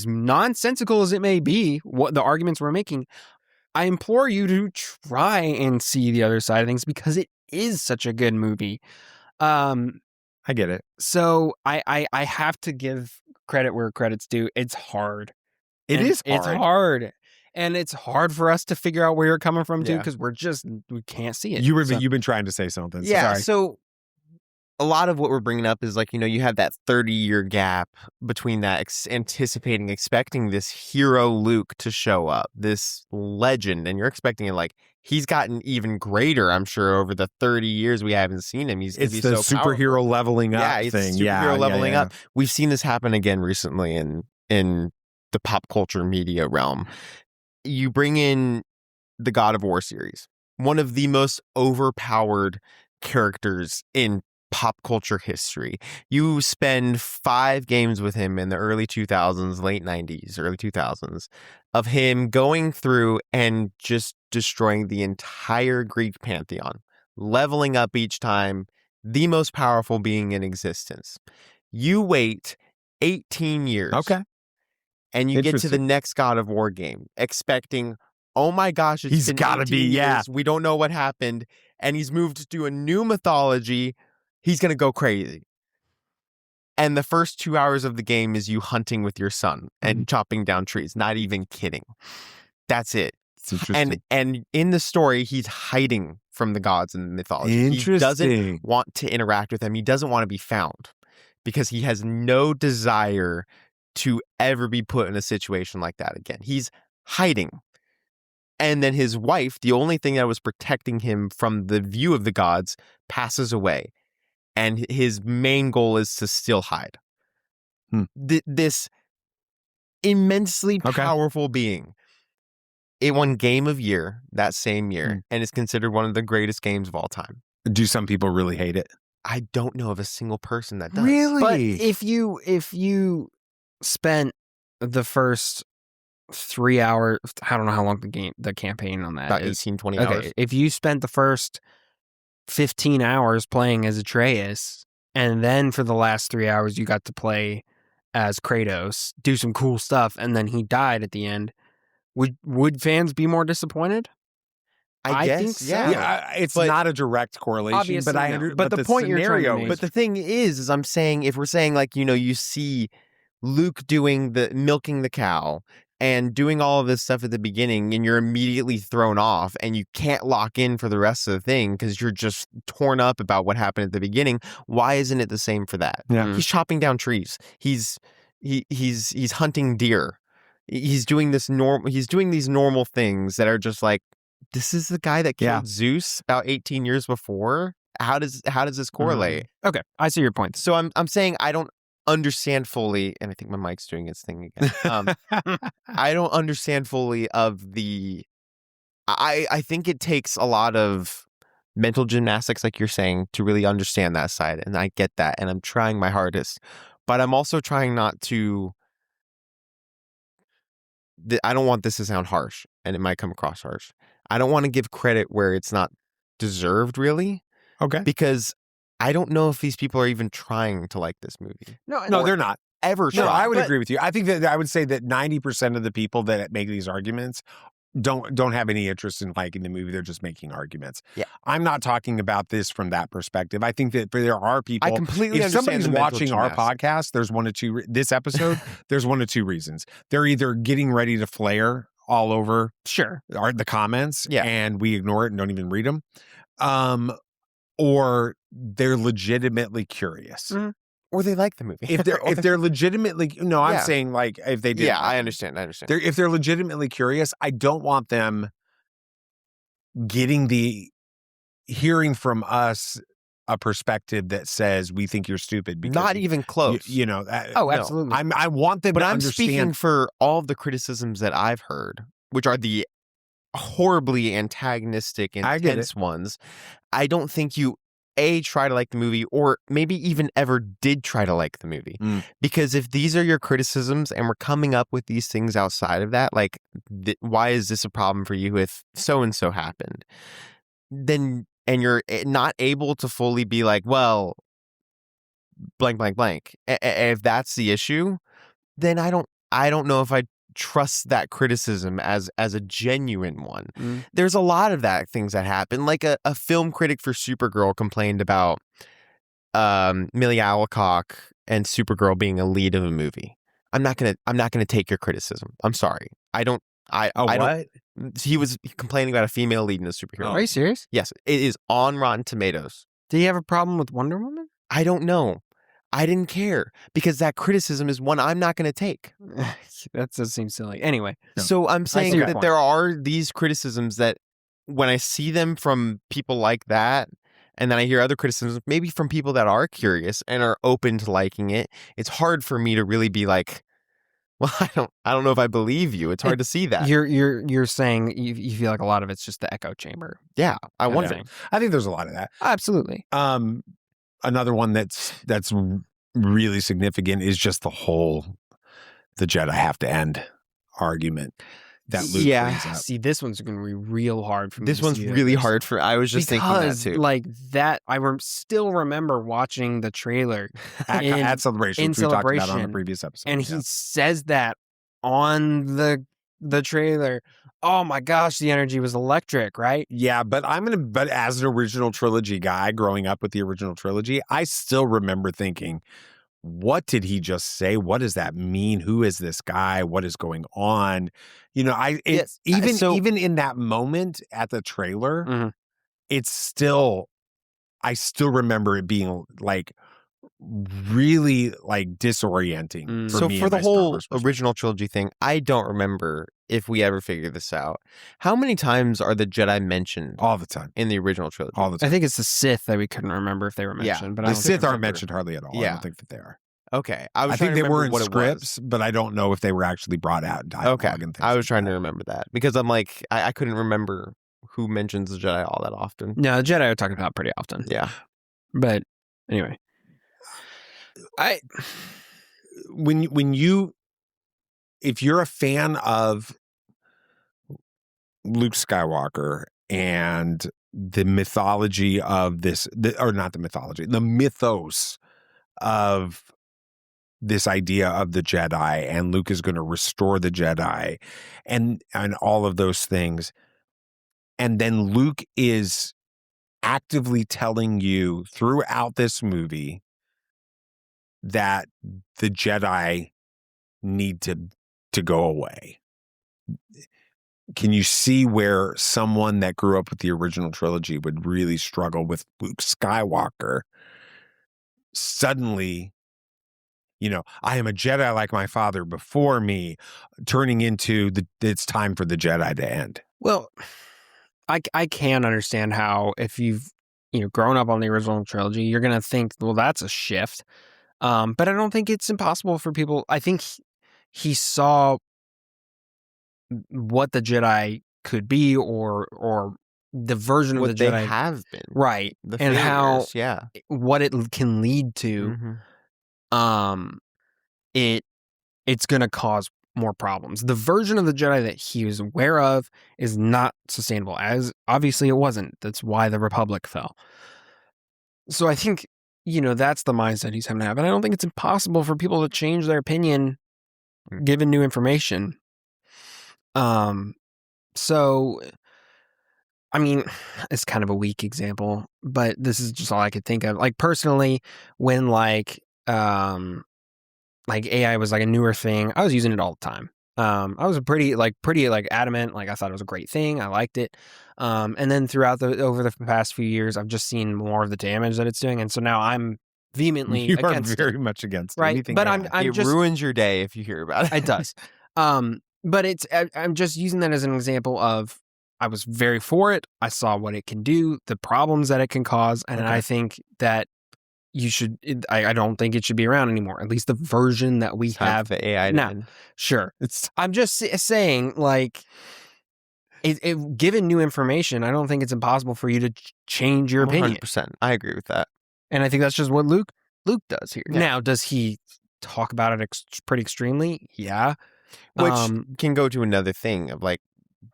nonsensical as it may be, what the arguments we're making, I implore you to try and see the other side of things because it is such a good movie. I get it. So I have to give credit where credit's due. It's hard. It's hard. And it's hard for us to figure out where you're coming from too, because we can't see it. You've been trying to say something. Yeah. Sorry. So a lot of what we're bringing up is you have that 30-year gap between that expecting this hero Luke to show up, this legend, and you're expecting it he's gotten even greater, I'm sure, over the 30 years we haven't seen him. It's the superhero powerful. leveling up thing. Superhero leveling up. We've seen this happen again recently in the pop culture media realm. You bring in the God of War series, one of the most overpowered characters in pop culture history. You spend 5 games with him in the early 2000s, late 90s, early 2000s, of him going through and just destroying the entire Greek pantheon, leveling up each time, the most powerful being in existence. You wait 18 years. Okay. And you get to the next God of War game expecting, oh my gosh, he's got to be, years. We don't know what happened. And he's moved to a new mythology. He's going to go crazy. And the first 2 hours of the game is you hunting with your son and chopping down trees. Not even kidding. That's it. It's interesting. And in the story, he's hiding from the gods and the mythology. Interesting. He doesn't want to interact with them. He doesn't want to be found because he has no desire to ever be put in a situation like that again. He's hiding. And then his wife, the only thing that was protecting him from the view of the gods, passes away. And his main goal is to still hide. This immensely powerful being. It won Game of Year that same year and is considered one of the greatest games of all time. Do some people really hate it? I don't know of a single person that does. Really? But if you spent the first 3 hours, I don't know how long the campaign on that about is. 18, 20 hours. If you spent the first 15 hours playing as Atreus, and then for the last 3 hours you got to play as Kratos, do some cool stuff, and then he died at the end, would fans be more disappointed? I guess, think so. Yeah, it's not a direct correlation, Obviously, but but the point you're trying to make. But the thing is I'm saying, if we're saying like, you see Luke doing milking the cow and doing all of this stuff at the beginning, and you're immediately thrown off and you can't lock in for the rest of the thing because you're just torn up about what happened at the beginning. Why isn't it the same for that? Yeah. He's chopping down trees. He's hunting deer. He's doing these normal things that are just like, this is the guy that killed Zeus about 18 years before. How does this correlate? Okay, I see your point. So I'm saying I don't understand fully, and I think my mic's doing its thing again. I don't understand fully of the. I think it takes a lot of mental gymnastics, like you're saying, to really understand that side, and I get that, and I'm trying my hardest, but I'm also trying not to. I don't want this to sound harsh, and it might come across harsh. I don't want to give credit where it's not deserved, really. Okay. Because I don't know if these people are even trying to like this movie. No, they're not. Ever try. No, I would agree with you. I think that I would say that 90% of the people that make these arguments don't have any interest in liking the movie. They're just making arguments. Yeah. I'm not talking about this from that perspective. I think that there are people. I completely if understand somebody's watching our podcast, there's one of two. This episode, there's one of two reasons. They're either getting ready to flare all over the comments, and we ignore it and don't even read them, or they're legitimately curious. Mm-hmm. Or they like the movie. If they're legitimately, I'm saying like if they did. Yeah, I understand. If they're legitimately curious, I don't want them hearing from us a perspective that says we think you're stupid. Because not even close. Absolutely. I want them but to I'm understand. Speaking for all of the criticisms that I've heard, which are the horribly antagonistic and intense ones. I don't think you try to like the movie, or maybe even ever did try to like the movie. Because if these are your criticisms and we're coming up with these things outside of that, like why is this a problem for you if so-and-so happened? Then, and you're not able to fully be like, well, blank, blank, blank. If that's the issue, then I don't know if I trust that criticism as a genuine one. There's a lot of things that happen. Like a film critic for Supergirl complained about Millie Alcock and Supergirl being a lead of a movie. I'm not gonna take your criticism. I'm sorry. I don't. He was complaining about a female lead in a superhero. Are you serious? Yes, it is on Rotten Tomatoes. Do you have a problem with Wonder Woman? I don't know. I didn't care because that criticism is one I'm not going to take. That does seem silly. Anyway. So I'm saying that there are these criticisms that when I see them from people like that, and then I hear other criticisms, maybe from people that are curious and are open to liking it, it's hard for me to really be like, well, I don't know if I believe you. It's hard to see that. You're saying you feel like a lot of it's just the echo chamber. Yeah, I wonder. I think there's a lot of that. Absolutely. Another one that's really significant is just the Jedi have to end argument. that Luke brings up. See, this one's going to be real hard for me. This one's really hard for. I was just thinking that too. Like that, still remember watching the trailer at Celebration, which we talked about on the previous episode, and he says that on the trailer. Oh my gosh, the energy was electric, right? Yeah, but but as an original trilogy guy, growing up with the original trilogy, I still remember thinking, what did he just say? What does that mean? Who is this guy? What is going on? You know, even in that moment at the trailer, it's still, I still remember it being like really like disorienting. So for the whole original trilogy thing, I don't remember if we ever figure this out. How many times are the Jedi mentioned? All the time in the original trilogy. All the time. I think it's the Sith that we couldn't remember if they were mentioned. But the Sith aren't mentioned hardly at all. Yeah. I don't think that they are. Okay, I think they were in scripts, but I don't know if they were actually brought out in dialogue. Okay, and things I was trying to remember that because I'm like I couldn't remember who mentions the Jedi all that often. No, the Jedi are talked about pretty often. Yeah, but anyway, if you're a fan of Luke Skywalker and the mythology of the mythos of this idea of the Jedi, and Luke is going to restore the Jedi and all of those things. And then Luke is actively telling you throughout this movie that the Jedi need to go away. Can you see where someone that grew up with the original trilogy would really struggle with Luke Skywalker suddenly, you know, I am a Jedi like my father before me, turning into it's time for the Jedi to end? Well, I can understand how if you've grown up on the original trilogy, you're going to think, well, that's a shift. But I don't think it's impossible for people. I think he saw what the Jedi could be, or the version of the Jedi they have been, right, the and failures, how what it can lead to. It's going to cause more problems. The version of the Jedi that he was aware of is not sustainable, as obviously it wasn't. That's why the Republic fell. So I think, that's the mindset he's having to have. And I don't think it's impossible for people to change their opinion given new information. So, I mean, it's kind of a weak example, but this is just all I could think of. Like, personally, when AI was like a newer thing, I was using it all the time. I was pretty adamant. Like, I thought it was a great thing. I liked it. And then over the past few years, I've just seen more of the damage that it's doing. And so now I'm vehemently against very much against right? anything. But it ruins your day if you hear about it. It does. But I'm just using that as an example of, I was very for it. I saw what it can do, the problems that it can cause. And I think that I don't think it should be around anymore. At least the version that we have the AI now. Sure. I'm just saying, like, given new information, I don't think it's impossible for you to change your opinion. 100%. I agree with that. And I think that's just what Luke does here. Yeah. Now, does he talk about it pretty extremely? Yeah. Which can go to another thing of like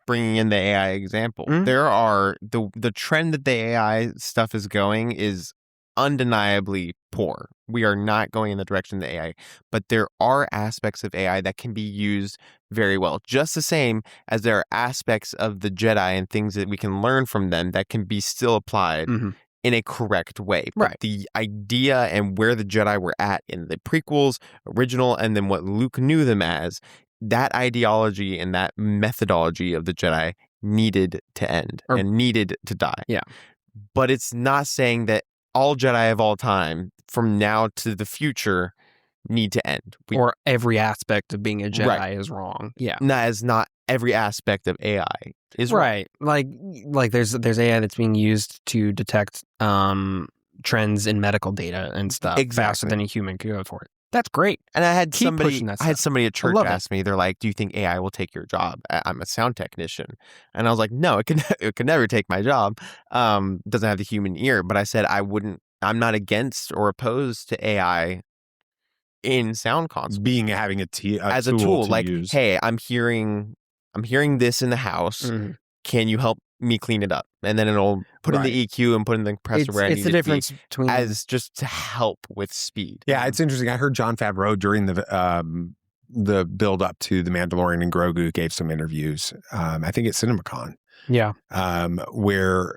bringing in the AI example. There are the trend that the AI stuff is going is undeniably poor. We are not going in the direction of the AI, but there are aspects of AI that can be used very well. Just the same as there are aspects of the Jedi and things that we can learn from them that can be still applied in a correct way. But the idea and where the Jedi were at in the prequels, original, and then what Luke knew them as, that ideology and that methodology of the Jedi needed to end and needed to die. Yeah. But it's not saying that all Jedi of all time, from now to the future, need to end. Or every aspect of being a Jedi is wrong. Yeah. Not every aspect of AI is right. Like there's AI that's being used to detect trends in medical data and stuff faster than a human could go for it. That's great. And I had somebody at church ask me, they're like, do you think AI will take your job? I'm a sound technician. And I was like, no, it can never take my job. Doesn't have the human ear. But I said, I'm not against or opposed to AI in sound consoles. Having a as a tool. Like, use. Hey, I'm hearing I'm hearing this in the house. Can you help me clean it up? And then it'll put in the EQ and put in the compressor where I need it to be. It's the difference between as just to help with speed. Yeah, it's interesting. I heard Jon Favreau during the build up to The Mandalorian and Grogu gave some interviews. I think at CinemaCon. Yeah. Where,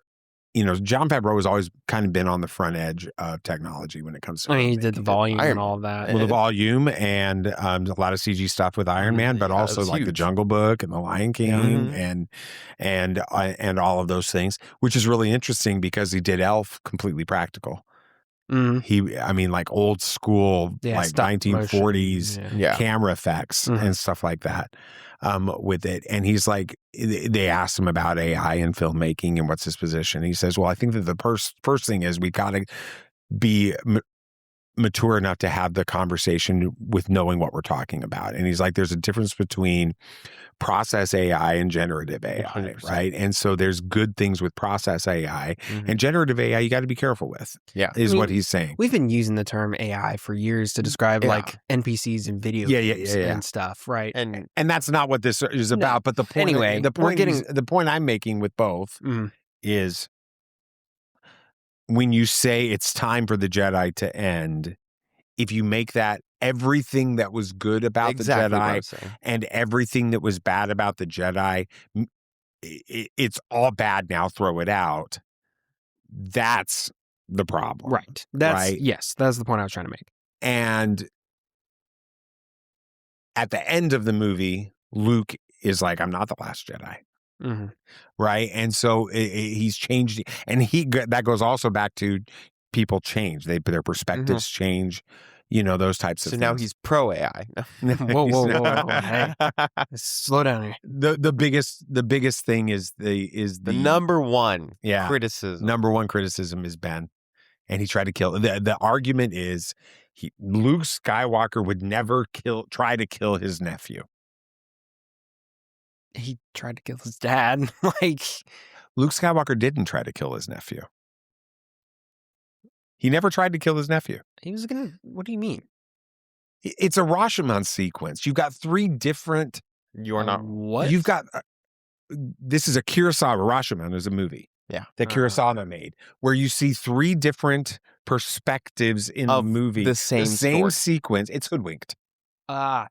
Jon Favreau has always kind of been on the front edge of technology when it comes to. He did the volume and all of that. Well, the volume and a lot of CG stuff with Iron Man, but also like the Jungle Book and the Lion King and all of those things, which is really interesting because he did Elf completely practical. Like old school, like 1940s camera effects and stuff like that with it. And he's like, they asked him about AI and filmmaking and what's his position. He says, well, I think that the first thing is we got to be mature enough to have the conversation with knowing what we're talking about. And he's like, there's a difference between process AI and generative AI, 100%. Right? And so there's good things with process AI and generative AI you got to be careful with. Yeah. What he's saying. We've been using the term AI for years to describe like NPCs in video games and stuff, right? And that's not what this is about. But the point the point I'm making with both is when you say it's time for the Jedi to end, if you make that everything that was good about the Jedi and everything that was bad about the Jedi, it's all bad now, throw it out. That's the problem. Right. Yes, that's the point I was trying to make. And at the end of the movie, Luke is like, I'm not the last Jedi. Right. And so he's changed. And that goes also back to people change. Their perspectives change, those types of things. So now he's pro AI. Whoa. Hey, slow down here. The biggest thing is the number one criticism. Number one criticism is Ben. And he tried to kill. The argument is Luke Skywalker would never try to kill his nephew. He tried to kill his dad. Luke Skywalker didn't try to kill his nephew. He never tried to kill his nephew. He was gonna. What do you mean? It's a Rashomon sequence. You've got three different. You're not what? You've got. This is a Kurosawa. Rashomon is a movie. Yeah, that Kurosawa made, where you see three different perspectives in the movie. The same sequence. It's hoodwinked.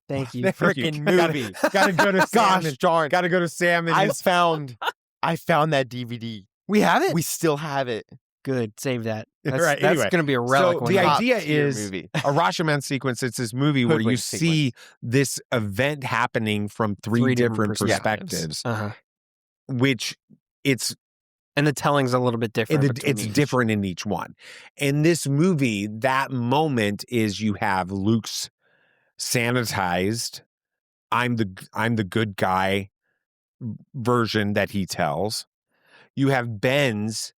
Thank you. Freaking movie. Gotta go to Sam. Gosh darn. Gotta go to Sam. I found that DVD. We have it? We still have it. Good. Save that. That's anyway, going to be a relic. So the idea is a Rashomon sequence. It's this movie where you see this event happening from three different perspectives, which and the telling's a little bit different. It's different in each one. In this movie, that moment is you have Luke's sanitized, I'm the good guy version that he tells. You have Ben's,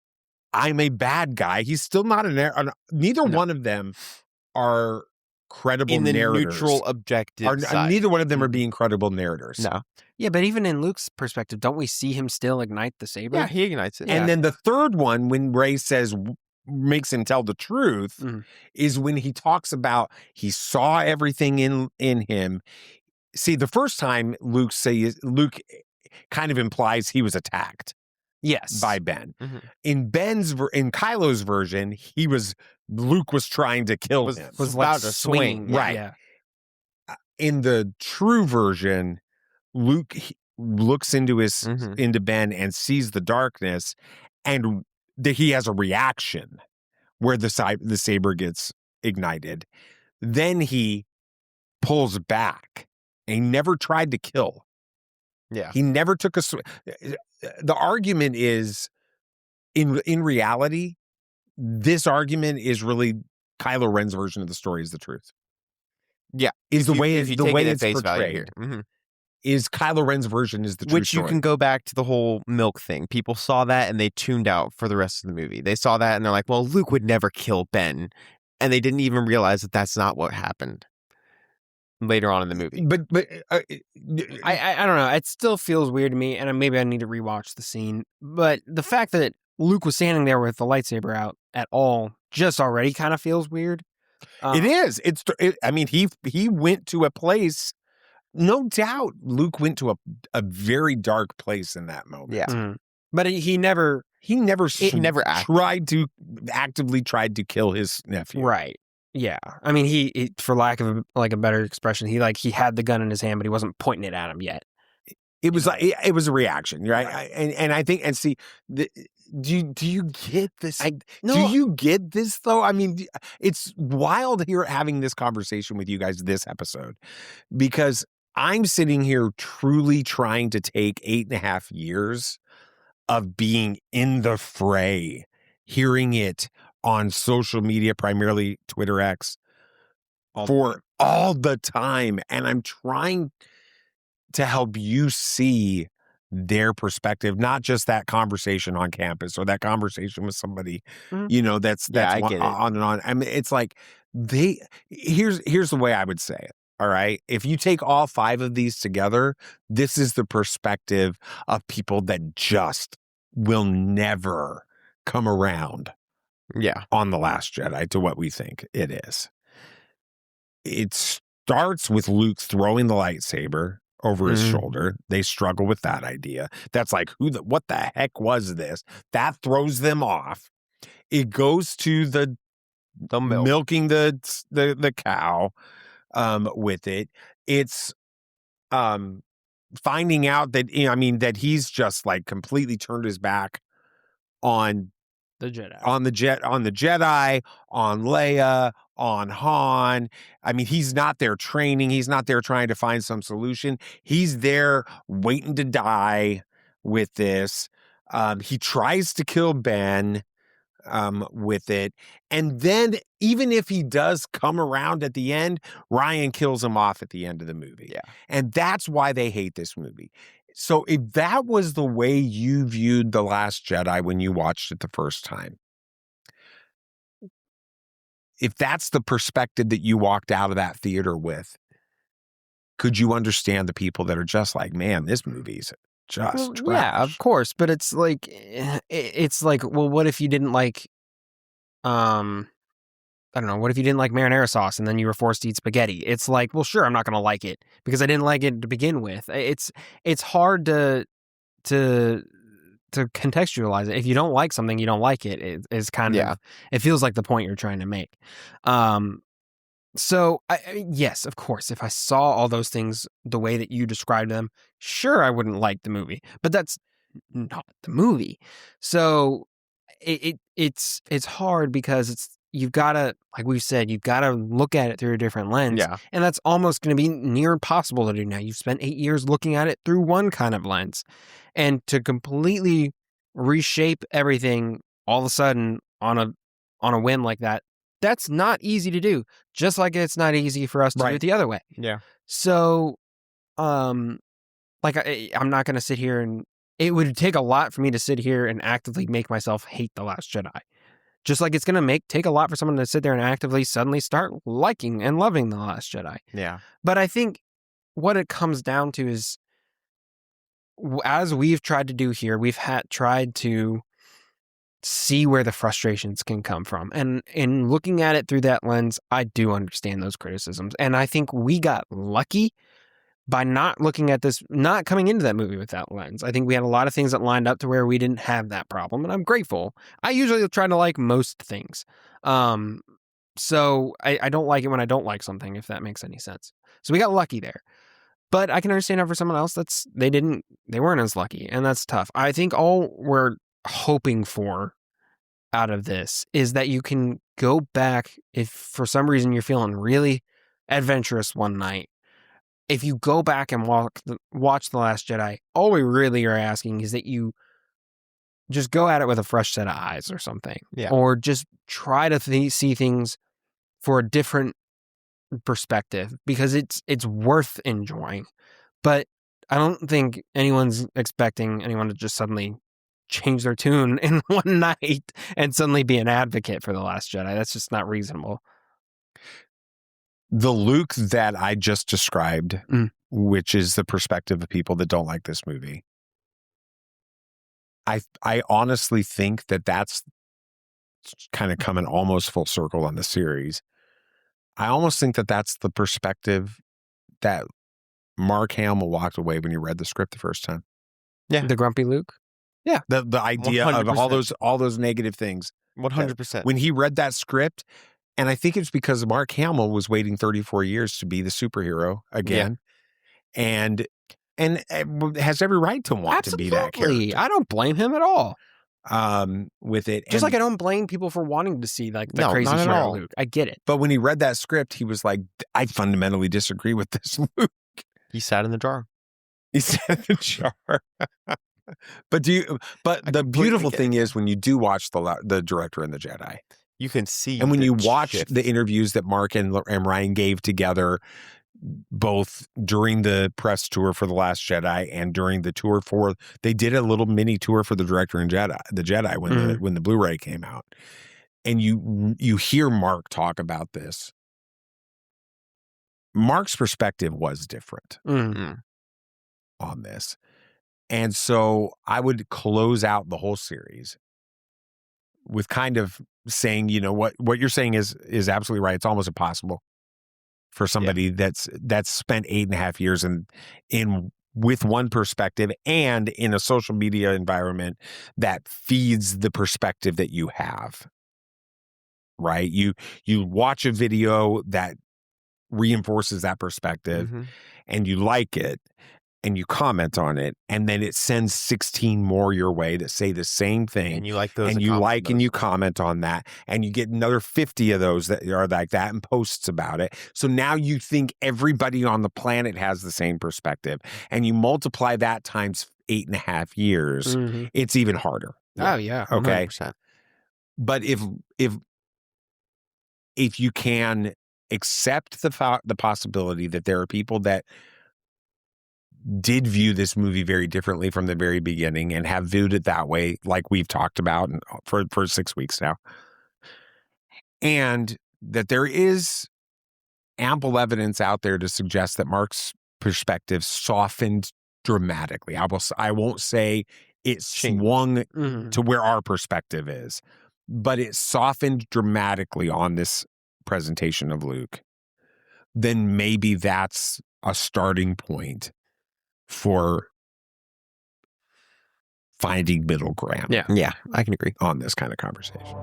I'm a bad guy. He's still not neither one of them are credible in the narrators. Neutral objective side. Neither one of them are being credible narrators. No. Yeah, but even in Luke's perspective, don't we see him still ignite the saber? Yeah, he ignites it. And then the third one, when Rey makes him tell the truth, is when he talks about he saw everything in him. See, the first time Luke kind of implies he was attacked. Yes, by Ben. In Kylo's version, Luke was trying to kill him. Was about to swing, right? Yeah. In the true version, Luke looks into into Ben and sees the darkness, and he has a reaction where the saber gets ignited. Then he pulls back, and he never tried to kill. Yeah, he never took a. The argument is, in reality, this argument is really Kylo Ren's version of the story is the truth. Yeah, is the way it's face portrayed. Is Kylo Ren's version is the true Which story. You can go back to the whole milk thing. People saw that and they tuned out for the rest of the movie. They saw that and they're like, well, Luke would never kill Ben. And they didn't even realize that that's not what happened later on in the movie. But I don't know. It still feels weird to me, and maybe I need to rewatch the scene. But the fact that Luke was standing there with the lightsaber out at all just already kind of feels weird. It is. I mean, he went to a place no doubt Luke went to a very dark place in that moment. Yeah. Mm. But he never actively tried to kill his nephew. right. Yeah. I mean, he for lack of a better expression, he had the gun in his hand, but he wasn't pointing it at him yet. It was like it was a reaction, right? And I think see, do you get this? Do you get this though? I mean, it's wild here having this conversation with you guys this episode, because I'm sitting here truly trying to take 8.5 years of being in the fray, hearing it on social media, primarily Twitter X, all the time. And I'm trying to help you see their perspective, not just that conversation on campus or that conversation with somebody, that's I get it. on and on. I mean, it's like here's the way I would say it. All right. If you take all 5 of these together, this is the perspective of people that just will never come around on The Last Jedi to what we think it is. It starts with Luke throwing the lightsaber over his shoulder. They struggle with that idea. That's like, what the heck was this? That throws them off. It goes to the milking the cow with it. It's finding out that that he's just like completely turned his back on the Jedi, on the Jedi, on Leia, on Han. I mean, he's not there training. He's not there trying to find some solution. He's there waiting to die with this. He tries to kill Ben with it. And then even if he does come around at the end, Rian kills him off at the end of the movie. Yeah. And that's why they hate this movie. So if that was the way you viewed The Last Jedi when you watched it the first time, if that's the perspective that you walked out of that theater with, could you understand the people that are just like, man, this movie's just trash? Yeah, of course. But it's like, well, what if you didn't like, I don't know, what if you didn't like marinara sauce and then you were forced to eat spaghetti? It's like, well, sure, I'm not going to like it because I didn't like it to begin with. It's hard to contextualize it. If you don't like something, you don't like it. It is kind of, it feels like the point you're trying to make. So yes, of course, if I saw all those things the way that you described them, sure, I wouldn't like the movie, but that's not the movie. So it's hard because you've got to, like we said, you've got to look at it through a different lens. Yeah. And that's almost going to be near impossible to do now. You've spent 8 years looking at it through one kind of lens, and to completely reshape everything all of a sudden on a whim like that, that's not easy to do. Just like it's not easy for us to do it the other way. Yeah. So, I'm not going to sit here and it would take a lot for me to sit here and actively make myself hate The Last Jedi. Just like it's going to take a lot for someone to sit there and actively suddenly start liking and loving The Last Jedi. Yeah. But I think what it comes down to is, as we've tried to do here, we've tried to see where the frustrations can come from. And in looking at it through that lens, I do understand those criticisms. And I think we got lucky by not looking at this, not coming into that movie with that lens. I think we had a lot of things that lined up to where we didn't have that problem, and I'm grateful. I usually try to like most things. So I don't like it when I don't like something, if that makes any sense. So we got lucky there. But I can understand how for someone else they weren't as lucky, and that's tough. I think all we're hoping for out of this is that you can go back if for some reason you're feeling really adventurous one night. If you go back and watch The Last Jedi, all we really are asking is that you just go at it with a fresh set of eyes or something. Yeah. Or just try to see things for a different perspective, because it's worth enjoying. But I don't think anyone's expecting anyone to just suddenly change their tune in one night and suddenly be an advocate for The Last Jedi. That's just not reasonable. The Luke that I just described, which is the perspective of people that don't like this movie, I honestly think that that's kind of coming almost full circle on the series. I almost think that that's the perspective that Mark Hamill walked away when he read the script the first time. Yeah. The grumpy Luke? Yeah. The idea 100%. of all those negative things. 100%. When he read that script, and I think it's because Mark Hamill was waiting 34 years to be the superhero again. Yeah. And has every right to want to be that character. I don't blame him at all. With it. Just like I don't blame people for wanting to see like the crazy hero Luke. I get it. But when he read that script, he was like, I fundamentally disagree with this Luke. He sat in the jar. He sat in the jar. But the beautiful thing is when you do watch the Director and the Jedi, you can see. And when you watch the interviews that Mark and Ryan gave together, both during the press tour for The Last Jedi and during the tour they did a little mini tour for the Director and the Jedi when the Blu-ray came out. And you hear Mark talk about this. Mark's perspective was different on this. And so I would close out the whole series with kind of saying, you know, what you're saying is absolutely right. It's almost impossible for somebody that's spent 8.5 years in with one perspective and in a social media environment that feeds the perspective that you have. Right? You watch a video that reinforces that perspective and you like it and you comment on it, and then it sends 16 more your way that say the same thing. And you like those. And you like and you comment on that. And you get another 50 of those that are like that and posts about it. So now you think everybody on the planet has the same perspective. And you multiply that times 8.5 years, it's even harder. Oh, yeah. Okay. 100%. But if you can accept the possibility that there are people that did view this movie very differently from the very beginning and have viewed it that way, like we've talked about for 6 weeks now, and that there is ample evidence out there to suggest that Mark's perspective softened dramatically. I won't say it swung to where our perspective is, but it softened dramatically on this presentation of Luke. Then maybe that's a starting point for finding middle ground. Yeah, I can agree on this kind of conversation.